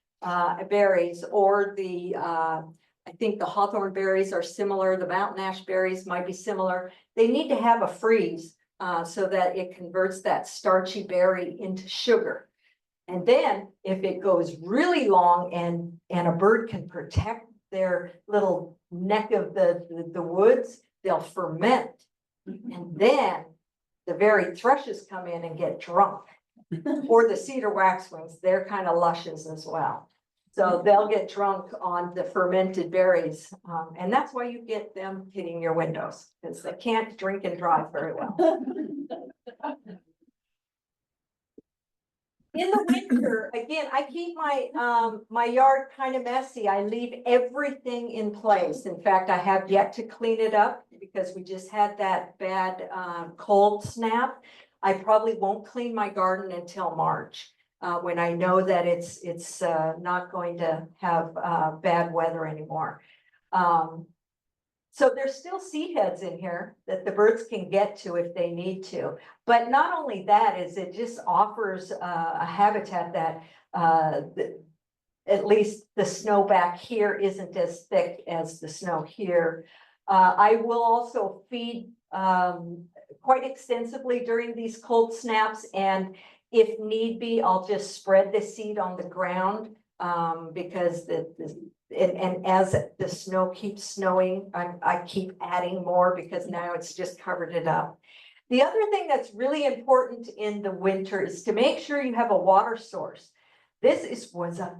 berries or the I think the hawthorn berries are similar. The mountain ash berries might be similar. They need to have a freeze so that it converts that starchy berry into sugar. And then if it goes really long and a bird can protect their little neck of the woods, they'll ferment. And then the very thrushes come in and get drunk. Or the cedar waxwings, they're kind of luscious as well. So they'll get drunk on the fermented berries. And that's why you get them hitting your windows because they can't drink and drive very well. In the winter, again, I keep my yard kind of messy. I leave everything in place. In fact, I have yet to clean it up because we just had that bad cold snap. I probably won't clean my garden until March when I know that it's not going to have bad weather anymore. So there's still seed heads in here that the birds can get to if they need to. But not only that is it just offers a habitat that at least the snow back here isn't as thick as the snow here. I will also feed quite extensively during these cold snaps. And if need be, I'll just spread the seed on the ground because and as the snow keeps snowing, I keep adding more because now it's just covered it up. The other thing that's really important in the winter is to make sure you have a water source. This was a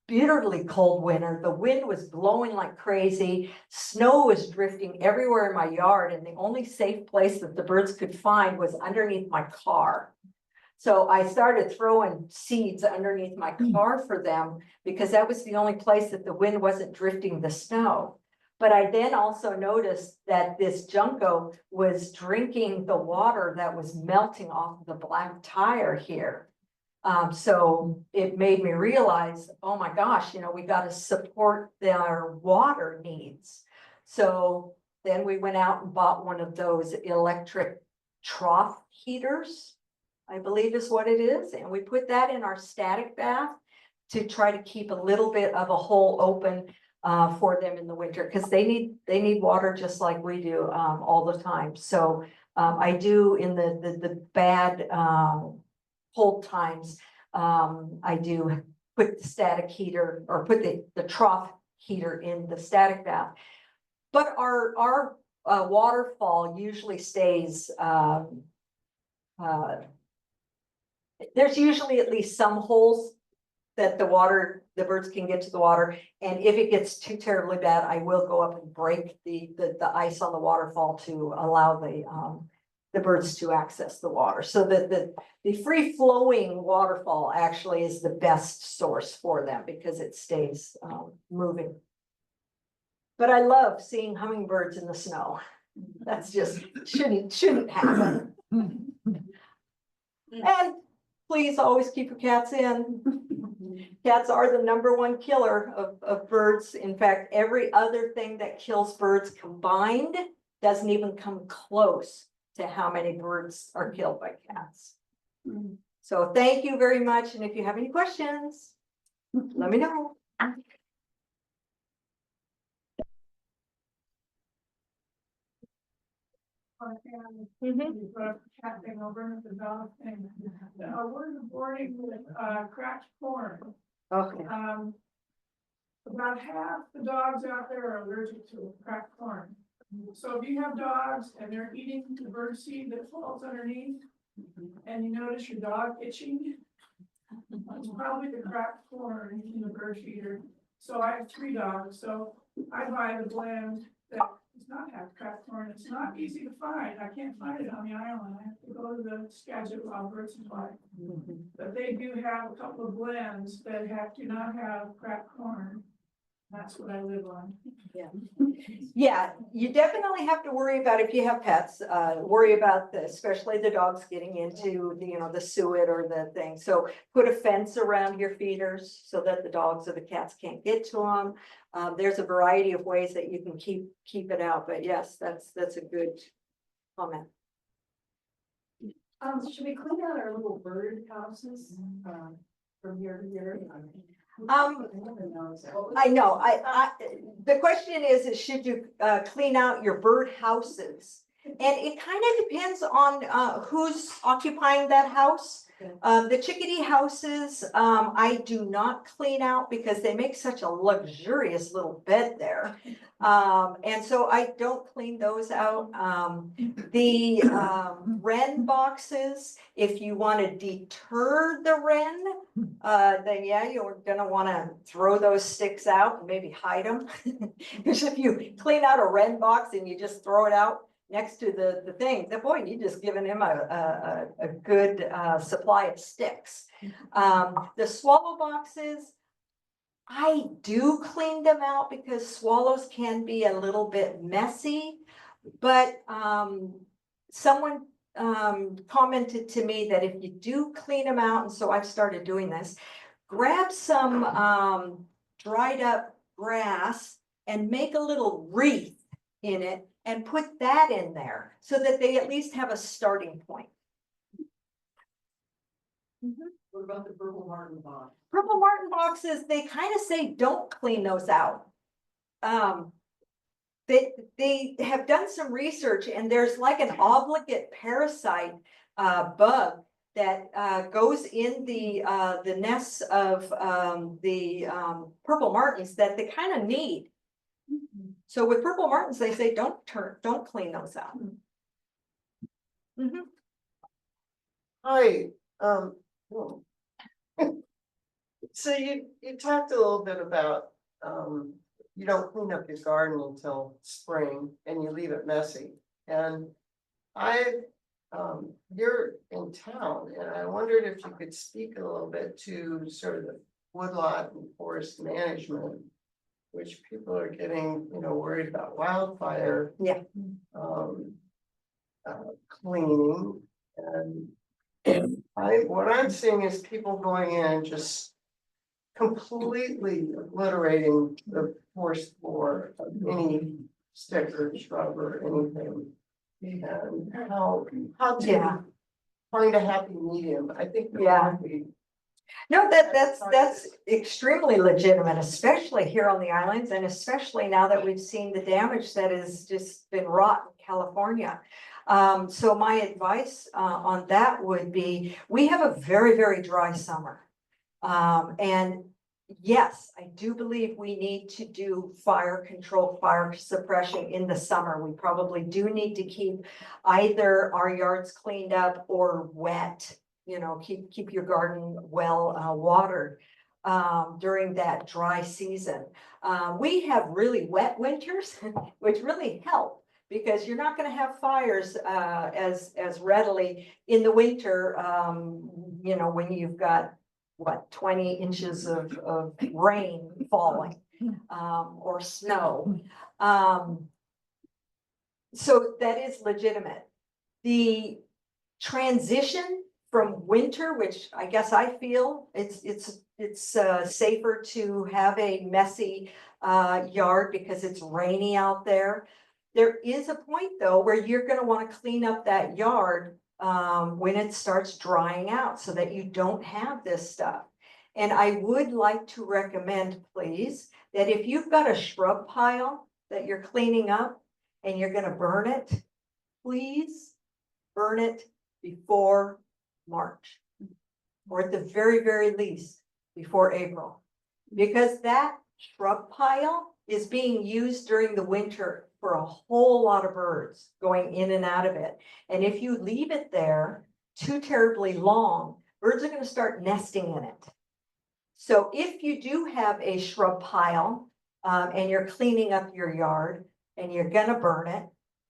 bitterly cold winter. The wind was blowing like crazy. Snow was drifting everywhere in my yard. And the only safe place that the birds could find was underneath my car. So I started throwing seeds underneath my car for them because that was the only place that the wind wasn't drifting the snow. But I then also noticed that this junco was drinking the water that was melting off of the black tire here. So it made me realize, oh my gosh, you know, we got to support their water needs. So then we went out and bought one of those electric trough heaters, I believe is what it is. And we put that in our static bath to try to keep a little bit of a hole open for them in the winter because they need water just like we do all the time. So I do in the bad cold times, I do put the static heater or put the trough heater in the static bath. But our waterfall usually stays there's usually at least some holes that the birds can get to the water. And if it gets too terribly bad, I will go up and break the ice on the waterfall to allow the birds to access the water. So that the free flowing waterfall actually is the best source for them because it stays moving. But I love seeing hummingbirds in the snow. That's just shouldn't happen. And please always keep your cats in. Cats are the #1 killer of birds. In fact, every other thing that kills birds combined doesn't even come close to how many birds are killed by cats. So thank you very much. And if you have any questions, let me know. Mhm. Cat thing over the dog thing. We're boarding with cracked corn. Okay. About half the dogs out there are allergic to cracked corn. So if you have dogs and they're eating the bird seed that falls underneath, and you notice your dog itching, it's probably the cracked corn in the bird feeder. So I have 3 dogs, so I buy the blend that does not have cracked corn. It's not easy to find. I can't find it on the island. I have to go to the Skagit Wild Bird Supply. But they do have a couple of blends that do not have cracked corn. That's what I live on. Yeah, you definitely have to worry about if you have pets, worry about especially the dogs getting into the, the suet or the thing. So put a fence around your feeders so that the dogs or the cats can't get to them. There's a variety of ways that you can keep it out, but yes, that's a good comment. Should we clean out our little bird houses, from year to year? I know, the question is should you, clean out your bird houses? And it kind of depends on, who's occupying that house. The chickadee houses, I do not clean out because they make such a luxurious little bed there. And so I don't clean those out. The wren boxes, if you want to deter the wren, then yeah, you're gonna want to throw those sticks out and maybe hide them. Because if you clean out a wren box and you just throw it out next to the thing, then boy, you just given him a good supply of sticks. The swallow boxes, I do clean them out because swallows can be a little bit messy, but someone commented to me that if you do clean them out, and so I've started doing this, grab some dried up grass and make a little wreath in it and put that in there so that they at least have a starting point. What about the purple martin box? Purple martin boxes, they kind of say don't clean those out. They have done some research and there's like an obligate parasite bug that goes in the nests of the purple martins that they kind of need. So with purple martins, they say don't clean those out. Mhm. Hi, so you talked a little bit about, you don't clean up your garden until spring and you leave it messy. And you're in town and I wondered if you could speak a little bit to sort of the woodlot and forest management, which people are getting, worried about wildfire. Yeah. Cleaning and what I'm seeing is people going in and just completely obliterating the forest floor of any stick or shrub or anything. And how to Yeah. find a happy medium, I think. Yeah. No, that's extremely legitimate, especially here on the islands, and especially now that we've seen the damage that has just been wrought in California. So my advice on that would be, we have a very, very dry summer. And yes, I do believe we need to do fire control, fire suppression in the summer. We probably do need to keep either our yards cleaned up or wet. Keep your garden well watered during that dry season. We have really wet winters, which really help because you're not going to have fires as readily in the winter. When you've got 20 inches of rain falling or snow. So that is legitimate. The transition from winter, which I guess I feel it's safer to have a messy yard because it's rainy out there. There is a point though where you're going to want to clean up that yard when it starts drying out so that you don't have this stuff. And I would like to recommend, please, that if you've got a shrub pile that you're cleaning up and you're going to burn it, please burn it before March. Or at the very, very least, before April. Because that shrub pile is being used during the winter for a whole lot of birds going in and out of it. And if you leave it there too terribly long, birds are gonna start nesting in it. So if you do have a shrub pile, and you're cleaning up your yard and you're gonna burn it,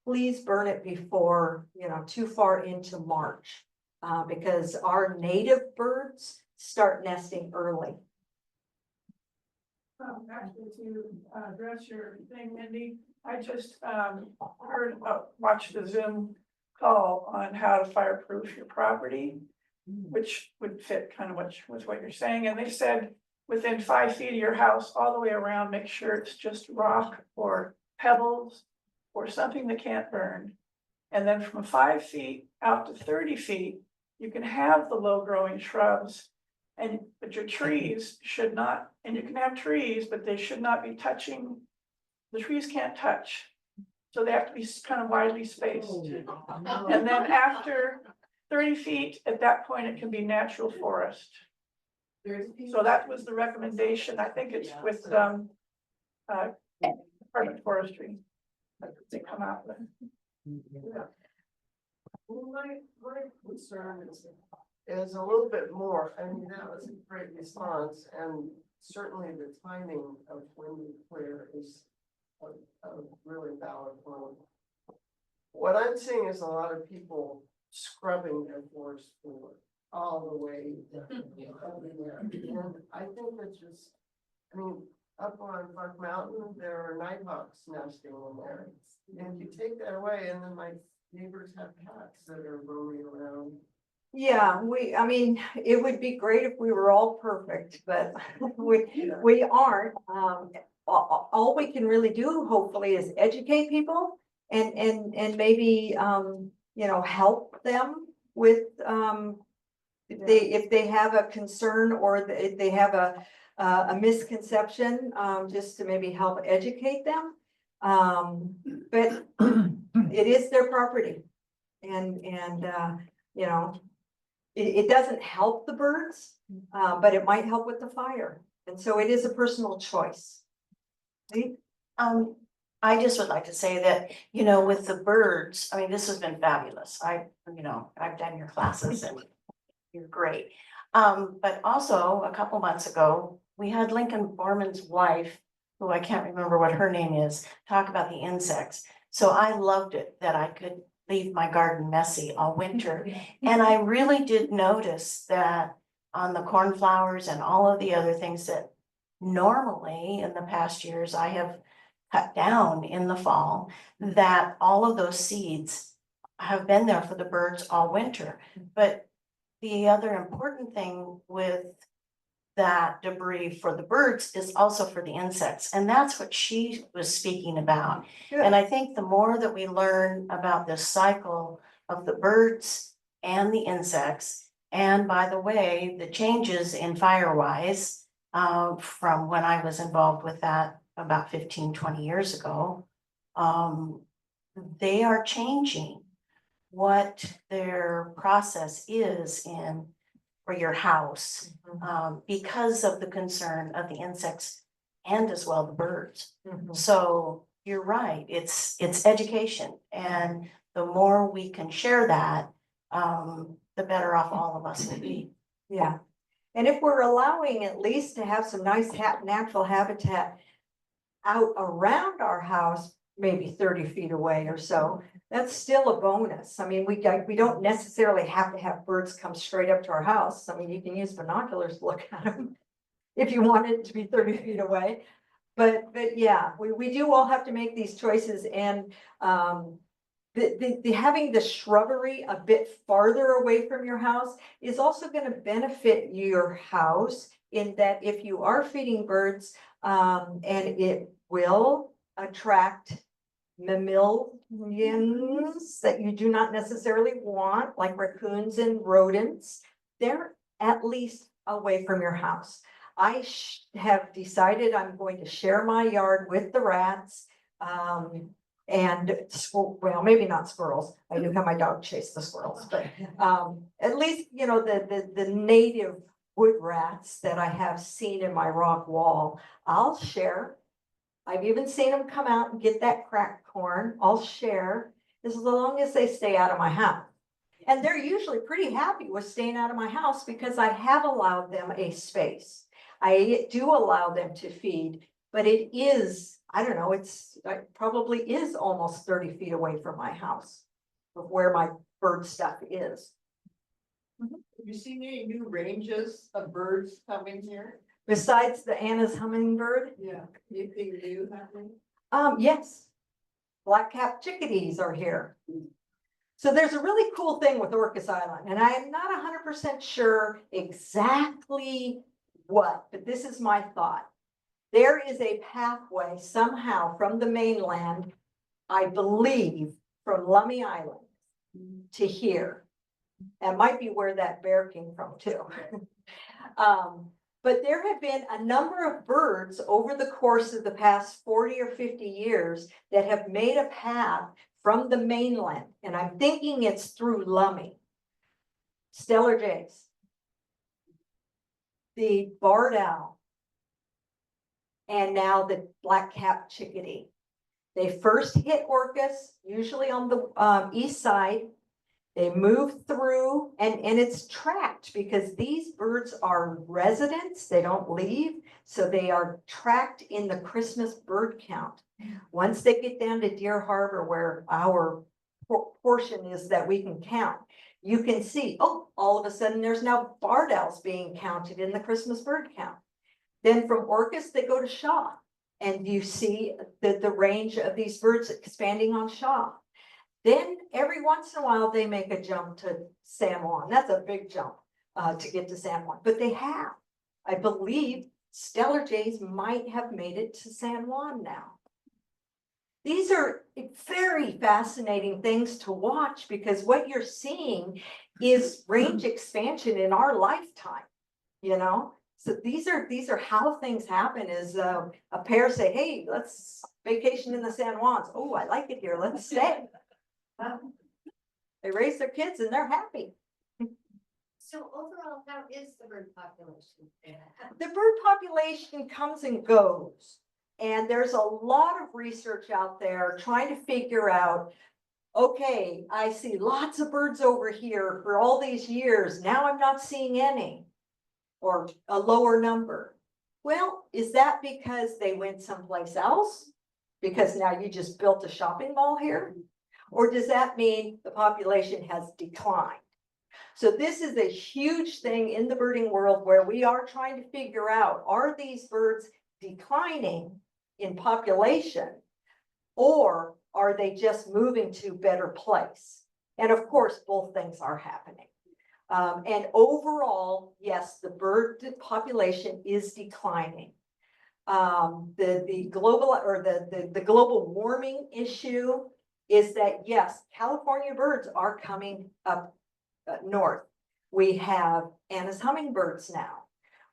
please burn it before, too far into March. Because our native birds start nesting early. Actually, to address your thing, Mindy, I just watched the Zoom call on how to fireproof your property, which would fit kind of with what you're saying, and they said within 5 feet of your house, all the way around, make sure it's just rock or pebbles or something that can't burn. And then from 5 feet out to 30 feet, you can have the low growing shrubs. But your trees should not, and you can have trees, but they should not be touching, the trees can't touch. So they have to be kind of widely spaced. And then after 30 feet, at that point, it can be natural forest. So that was the recommendation. I think it's with Department of Forestry. They come out with. Well, my concern is a little bit more, I mean, that was a great response, and certainly the timing of when you clear is a really valid one. What I'm seeing is a lot of people scrubbing their forest floor all the way everywhere, and I think that's just, I mean, up on Park Mountain, there are nighthawks nesting in there. And if you take that away, and then my neighbors have cats that are roaming around. Yeah, I mean, it would be great if we were all perfect, but we aren't. All we can really do, hopefully, is educate people and maybe, help them with, if they have a concern or if they have a misconception, just to maybe help educate them. But it is their property. And it doesn't help the birds, but it might help with the fire. And so it is a personal choice. See? I just would like to say that, with the birds, I mean, this has been fabulous. I've done your classes and you're great. But also a couple months ago, we had Lincoln Borman's wife, who I can't remember what her name is, talk about the insects. So I loved it that I could leave my garden messy all winter. And I really did notice that on the cornflowers and all of the other things that normally in the past years I have cut down in the fall, that all of those seeds have been there for the birds all winter. But the other important thing with that debris for the birds is also for the insects. And that's what she was speaking about. Good. And I think the more that we learn about this cycle of the birds and the insects, and by the way, the changes in Firewise from when I was involved with that about 15, 20 years ago, they are changing what their process is for your house, because of the concern of the insects and as well the birds. So you're right, it's education, and the more we can share that, the better off all of us will be. Yeah. And if we're allowing at least to have some nice natural habitat out around our house, maybe 30 feet away or so, that's still a bonus. I mean, we don't necessarily have to have birds come straight up to our house. I mean, you can use binoculars to look at them if you want it to be 30 feet away. But yeah, we do all have to make these choices, and having the shrubbery a bit farther away from your house is also going to benefit your house in that if you are feeding birds, and it will attract mammalians that you do not necessarily want, like raccoons and rodents, they're at least away from your house. I have decided I'm going to share my yard with the rats. And well, maybe not squirrels. I do have my dog chase the squirrels, but at least, you know, the native wood rats that I have seen in my rock wall, I'll share. I've even seen them come out and get that cracked corn. I'll share as long as they stay out of my house. And they're usually pretty happy with staying out of my house because I have allowed them a space. I do allow them to feed, but it is, I don't know, it probably is almost 30 feet away from my house of where my bird stuff is. Have you seen any new ranges of birds coming here? Besides the Anna's hummingbird, Yeah, anything new happening? yes. Black-capped chickadees are here. So there's a really cool thing with Orcas Island, and I am not 100% sure exactly what, but this is my thought. There is a pathway somehow from the mainland, I believe, from Lummi Island to here. That might be where that bear came from too. But there have been a number of birds over the course of the past 40 or 50 years that have made a path from the mainland, and I'm thinking it's through Lummi. Stellar jays, the barred owl, and now the black-capped chickadee. They first hit Orcas, usually on the east side. They move through, and it's tracked because these birds are residents. They don't leave, so they are tracked in the Christmas bird count. Once they get down to Deer Harbor, where our portion is that we can count, you can see, oh, all of a sudden there's now barred owls being counted in the Christmas bird count. Then from Orcas, they go to Shaw, and you see the range of these birds expanding on Shaw. Then every once in a while, they make a jump to San Juan. That's a big jump to get to San Juan, but they have. I believe stellar jays might have made it to San Juan now. These are very fascinating things to watch because what you're seeing is range expansion in our lifetime, you know? So these are how things happen is a pair say, hey, let's vacation in the San Juans. Oh, I like it here. Let's stay. They raise their kids and they're happy. So overall, how is the bird population? The bird population comes and goes. And there's a lot of research out there trying to figure out, okay, I see lots of birds over here for all these years. Now I'm not seeing any or a lower number. Well, is that because they went someplace else? Because now you just built a shopping mall here? Or does that mean the population has declined? So this is a huge thing in the birding world where we are trying to figure out, are these birds declining in population or are they just moving to a better place? And of course, both things are happening. And overall, yes, the bird population is declining. The global warming issue is that, yes, California birds are coming up north. We have Anna's hummingbirds now.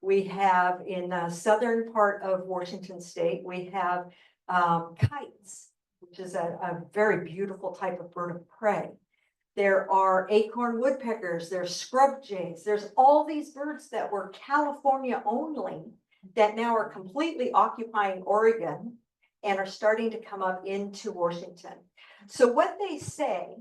We have in the southern part of Washington state, we have kites, which is a very beautiful type of bird of prey. There are acorn woodpeckers, there's scrub jays, there's all these birds that were California only that now are completely occupying Oregon and are starting to come up into Washington. So what they say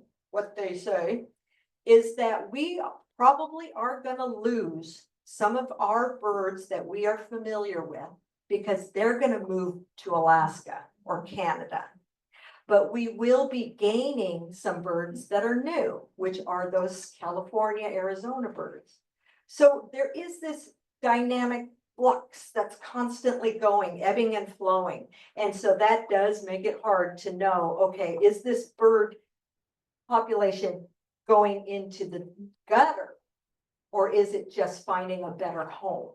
is that we probably are going to lose some of our birds that we are familiar with because they're going to move to Alaska or Canada. But we will be gaining some birds that are new, which are those California, Arizona birds. So there is this dynamic flux that's constantly going, ebbing and flowing. And so that does make it hard to know, okay, is this bird population going into the gutter or is it just finding a better home?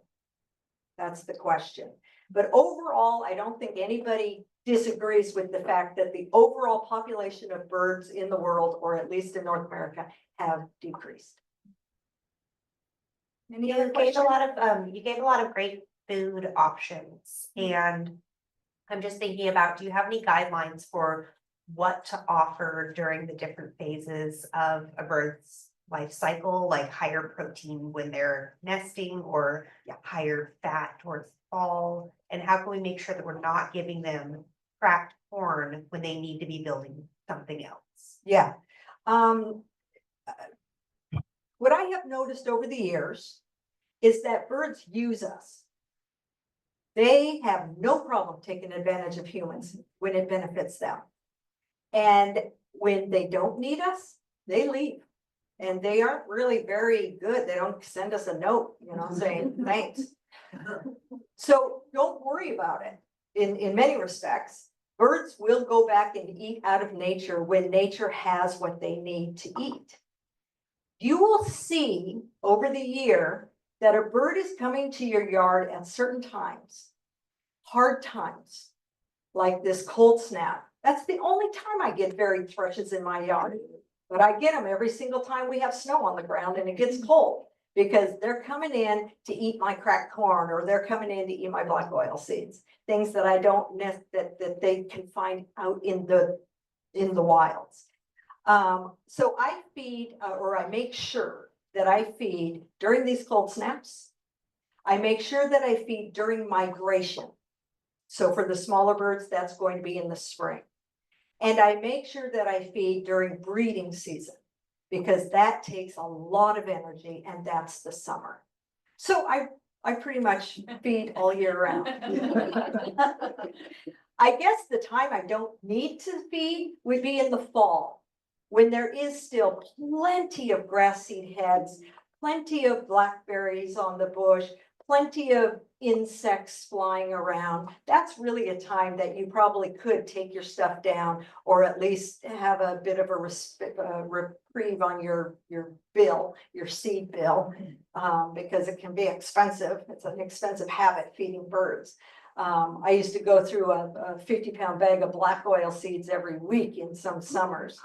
That's the question. But overall, I don't think anybody disagrees with the fact that the overall population of birds in the world, or at least in North America, have decreased. Any other questions? You gave a lot of great food options, and I'm just thinking about, do you have any guidelines for what to offer during the different phases of a bird's life cycle, like higher protein when they're nesting or higher fat towards fall? And how can we make sure that we're not giving them cracked corn when they need to be building something else? Yeah. What I have noticed over the years is that birds use us. They have no problem taking advantage of humans when it benefits them. And when they don't need us, they leave. And they aren't really very good. They don't send us a note, saying thanks. So don't worry about it. In many respects, birds will go back and eat out of nature when nature has what they need to eat. You will see over the year that a bird is coming to your yard at certain times, hard times, like this cold snap. That's the only time I get varied thrushes in my yard. But I get them every single time we have snow on the ground and it gets cold, because they're coming in to eat my cracked corn, or they're coming in to eat my black oil seeds, things that I don't that they can find out in the wilds. So I feed, or I make sure that I feed during these cold snaps. I make sure that I feed during migration. So for the smaller birds, that's going to be in the spring. And I make sure that I feed during breeding season, because that takes a lot of energy, and that's the summer. So I pretty much feed all year round. I guess the time I don't need to feed would be in the fall, when there is still plenty of grass seed heads, plenty of blackberries on the bush, plenty of insects flying around. That's really a time that you probably could take your stuff down, or at least have a bit of a reprieve on your bill, your seed bill, because it can be expensive. It's an expensive habit, feeding birds. I used to go through a 50-pound bag of black oil seeds every week in some summers,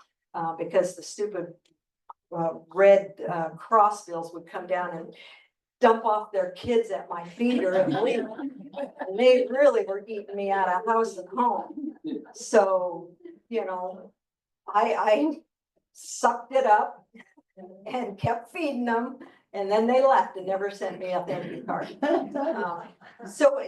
because the stupid red crossbills would come down and dump off their kids at my feeder and leave. And they really were eating me out of house and home. So, I sucked it up and kept feeding them, and then they left and never sent me a thank you card. So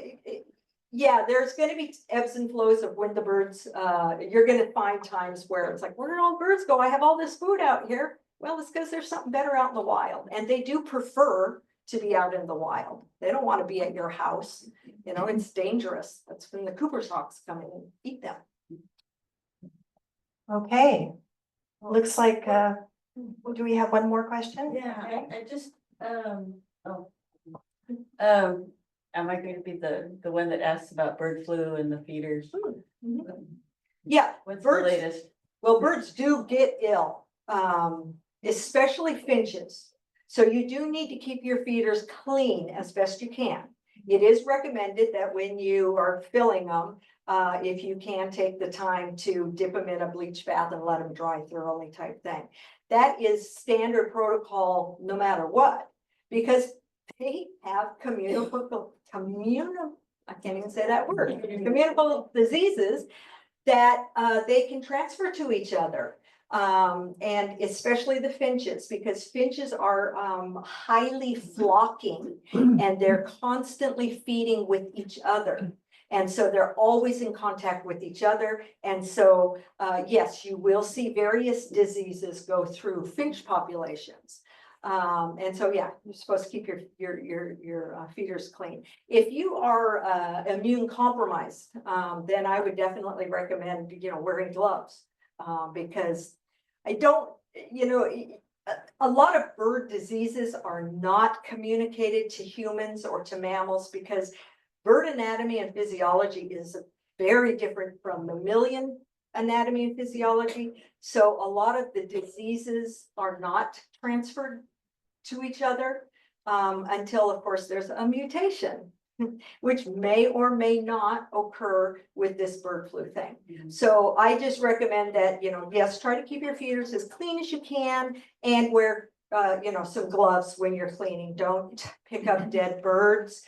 yeah, there's going to be ebbs and flows of when the birds, you're going to find times where it's like, where did all the birds go? I have all this food out here. Well, it's because there's something better out in the wild, and they do prefer to be out in the wild. They don't want to be at your house. It's dangerous. That's when the Cooper's hawks come in and eat them. Okay, looks like, do we have one more question? Yeah, I just, am I going to be the one that asks about bird flu and the feeders? Yeah, What's the birds, latest? well, birds do get ill, especially finches. So you do need to keep your feeders clean as best you can. It is recommended that when you are filling them, if you can take the time to dip them in a bleach bath and let them dry thoroughly type thing. That is standard protocol no matter what, because they have communicable, I can't even say that word, communicable diseases that they can transfer to each other. And especially the finches, because finches are highly flocking, and they're constantly feeding with each other. And so they're always in contact with each other. And so, yes, you will see various diseases go through finch populations. And so, yeah, you're supposed to keep your feeders clean. If you are immune compromised, then I would definitely recommend, wearing gloves, because I don't, a lot of bird diseases are not communicated to humans or to mammals, because bird anatomy and physiology is very different from mammalian anatomy and physiology. So a lot of the diseases are not transferred to each other until, of course, there's a mutation, which may or may not occur with this bird flu thing. So I just recommend that, yes, try to keep your feeders as clean as you can, and wear, some gloves when you're cleaning. Don't pick up dead birds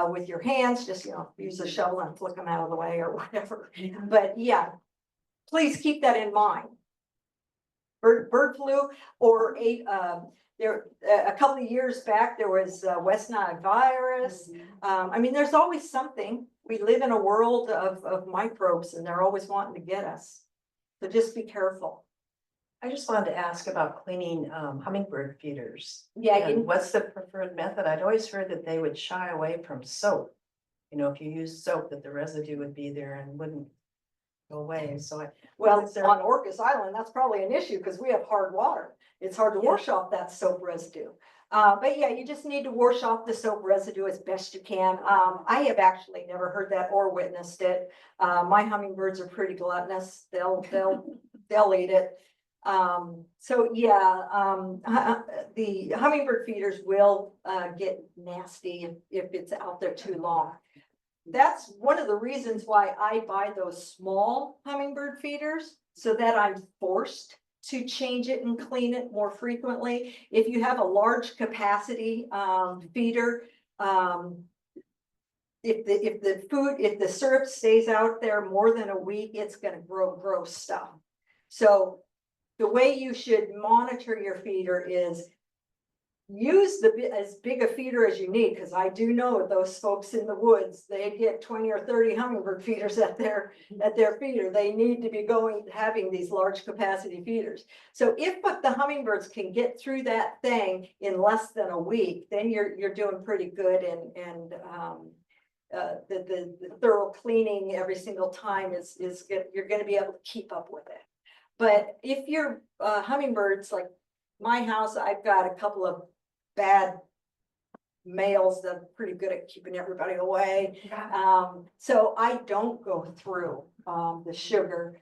with your hands. Just, use a shovel and flick them out of the way or whatever. But yeah, please keep that in mind. Bird flu or a couple of years back, there was West Nile virus. I mean, there's always something. We live in a world of microbes and they're always wanting to get us. So just be careful. I just wanted to ask about cleaning hummingbird feeders. Yeah, And what's the preferred method? I'd always heard that they would shy away from soap. You know, if you use soap, that the residue would be there and wouldn't go away, so Well, is there- on Orcas Island, that's probably an issue because we have hard water. It's hard to Yeah. wash off that soap residue. But yeah, you just need to wash off the soap residue as best you can. I have actually never heard that or witnessed it. My hummingbirds are pretty gluttonous. They'll eat it. So yeah, the hummingbird feeders will get nasty if it's out there too long. That's one of the reasons why I buy those small hummingbird feeders, so that I'm forced to change it and clean it more frequently. If you have a large capacity feeder, if the syrup stays out there more than a week, it's gonna grow gross stuff. So the way you should monitor your feeder is use as big a feeder as you need, because I do know those folks in the woods, they get 20 or 30 hummingbird feeders at their feeder. They need to be having these large capacity feeders. So if but the hummingbirds can get through that thing in less than a week, then you're doing pretty good, and the thorough cleaning every single time is good. You're going to be able to keep up with it. But if your hummingbirds, like my house, I've got a couple of bad males that are pretty good at keeping everybody away. So I don't go through the sugar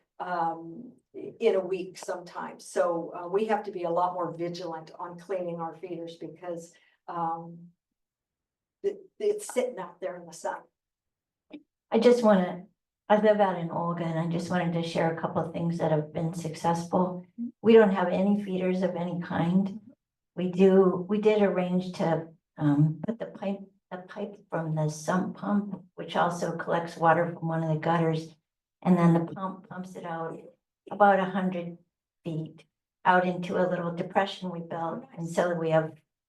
in a week sometimes. So we have to be a lot more vigilant on cleaning our feeders because it's sitting out there in the sun. I live out in Olga and I just wanted to share a couple of things that have been successful. We don't have any feeders of any kind. We did arrange to put the pipe from the sump pump, which also collects water from one of the gutters. And then the pump pumps it out about 100 feet out into a little depression we built. And so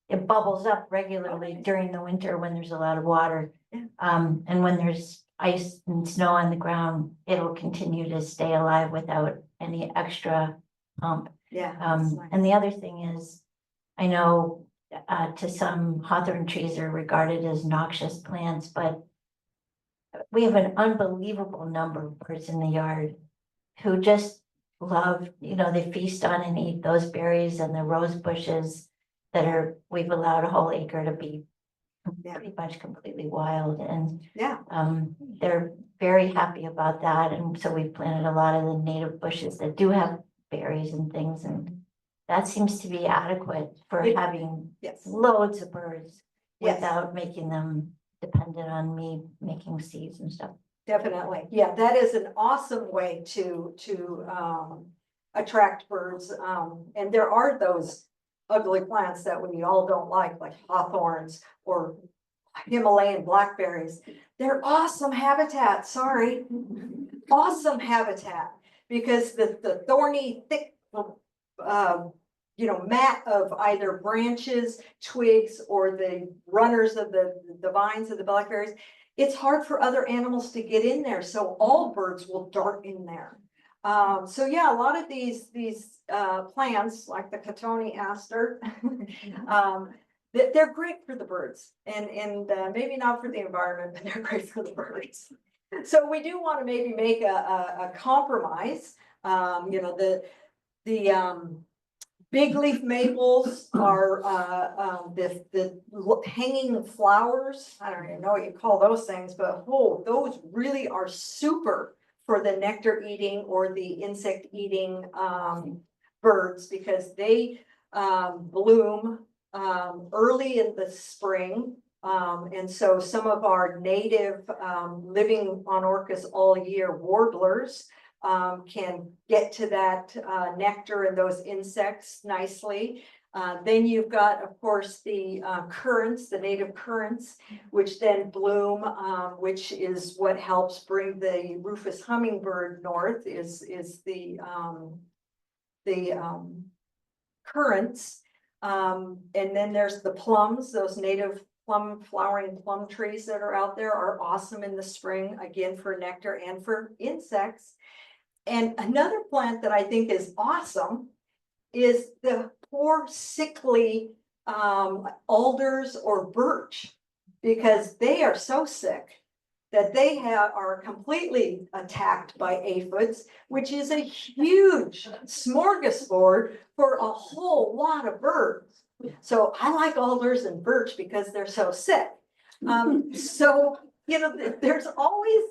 it bubbles up regularly during the winter when there's a lot of water. And when there's ice and snow on the ground, it'll continue to stay alive without any extra pump. Yeah. And the other thing is, I know to some hawthorn trees are regarded as noxious plants, but we have an unbelievable number of birds in the yard who just love, they feast on and eat those berries and the rose bushes we've allowed a whole acre to be pretty much completely wild, and they're very happy about that. And so we've planted a lot of the native bushes that do have berries and things, and that seems to be adequate for having loads of birds without making them dependent on me making seeds and stuff. Definitely. Yeah, that is an awesome way to attract birds. And there are those ugly plants that we all don't like hawthorns or Himalayan blackberries. They're awesome habitat, sorry. Awesome habitat, because the thorny, thick, mat of either branches, twigs, or the runners of the vines of the blackberries, it's hard for other animals to get in there. So all birds will dart in there. So yeah, a lot of these plants like the Catoni aster, they're great for the birds, and maybe not for the environment, but they're great for the birds. So we do want to maybe make a compromise. The big leaf maples are the hanging flowers. I don't even know what you call those things, but those really are super for the nectar eating or the insect eating birds, because they bloom early in the spring. And so some of our native living on Orcas all year warblers can get to that nectar and those insects nicely. Then you've got, of course, the currants, the native currants, which then bloom, which is what helps bring the rufous hummingbird north is the currants. And then there's the plums, those native flowering plum trees that are out there are awesome in the spring, again, for nectar and for insects. And another plant that I think is awesome is the poor sickly alders or birch, because they are so sick that they are completely attacked by aphids, which is a huge smorgasbord for a whole lot of birds. So I like alders and birch because they're so sick. So, you know, there's always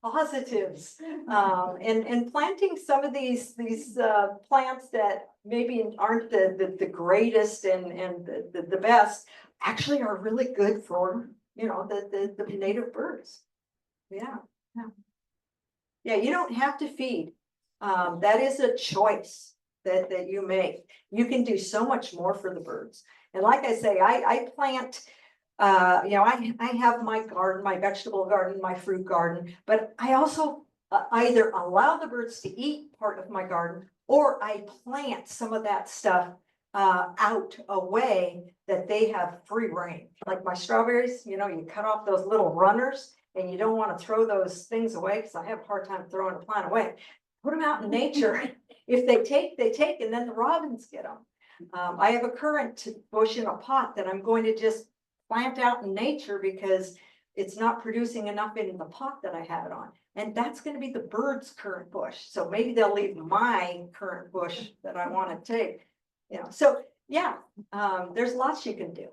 positives, and planting some of these plants that maybe aren't the greatest and the best actually are really good for, you know, the native birds. Yeah. Yeah, you don't have to feed. That is a choice that you make. You can do so much more for the birds. And like I say, I plant, you know, I have my garden, my vegetable garden, my fruit garden, but I also either allow the birds to eat part of my garden, or I plant some of that stuff out away that they have free reign. Like my strawberries, you know, you cut off those little runners and you don't want to throw those things away, because I have a hard time throwing a plant away. Put them out in nature. If they take, they take, and then the robins get them. I have a currant bush in a pot that I'm going to just plant out in nature because it's not producing enough in the pot that I have it on. And that's going to be the bird's currant bush. So maybe they'll leave my currant bush that I want to take. You know, so yeah, there's lots you can do.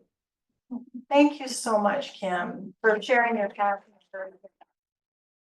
Thank you so much, Kim, for sharing your passion for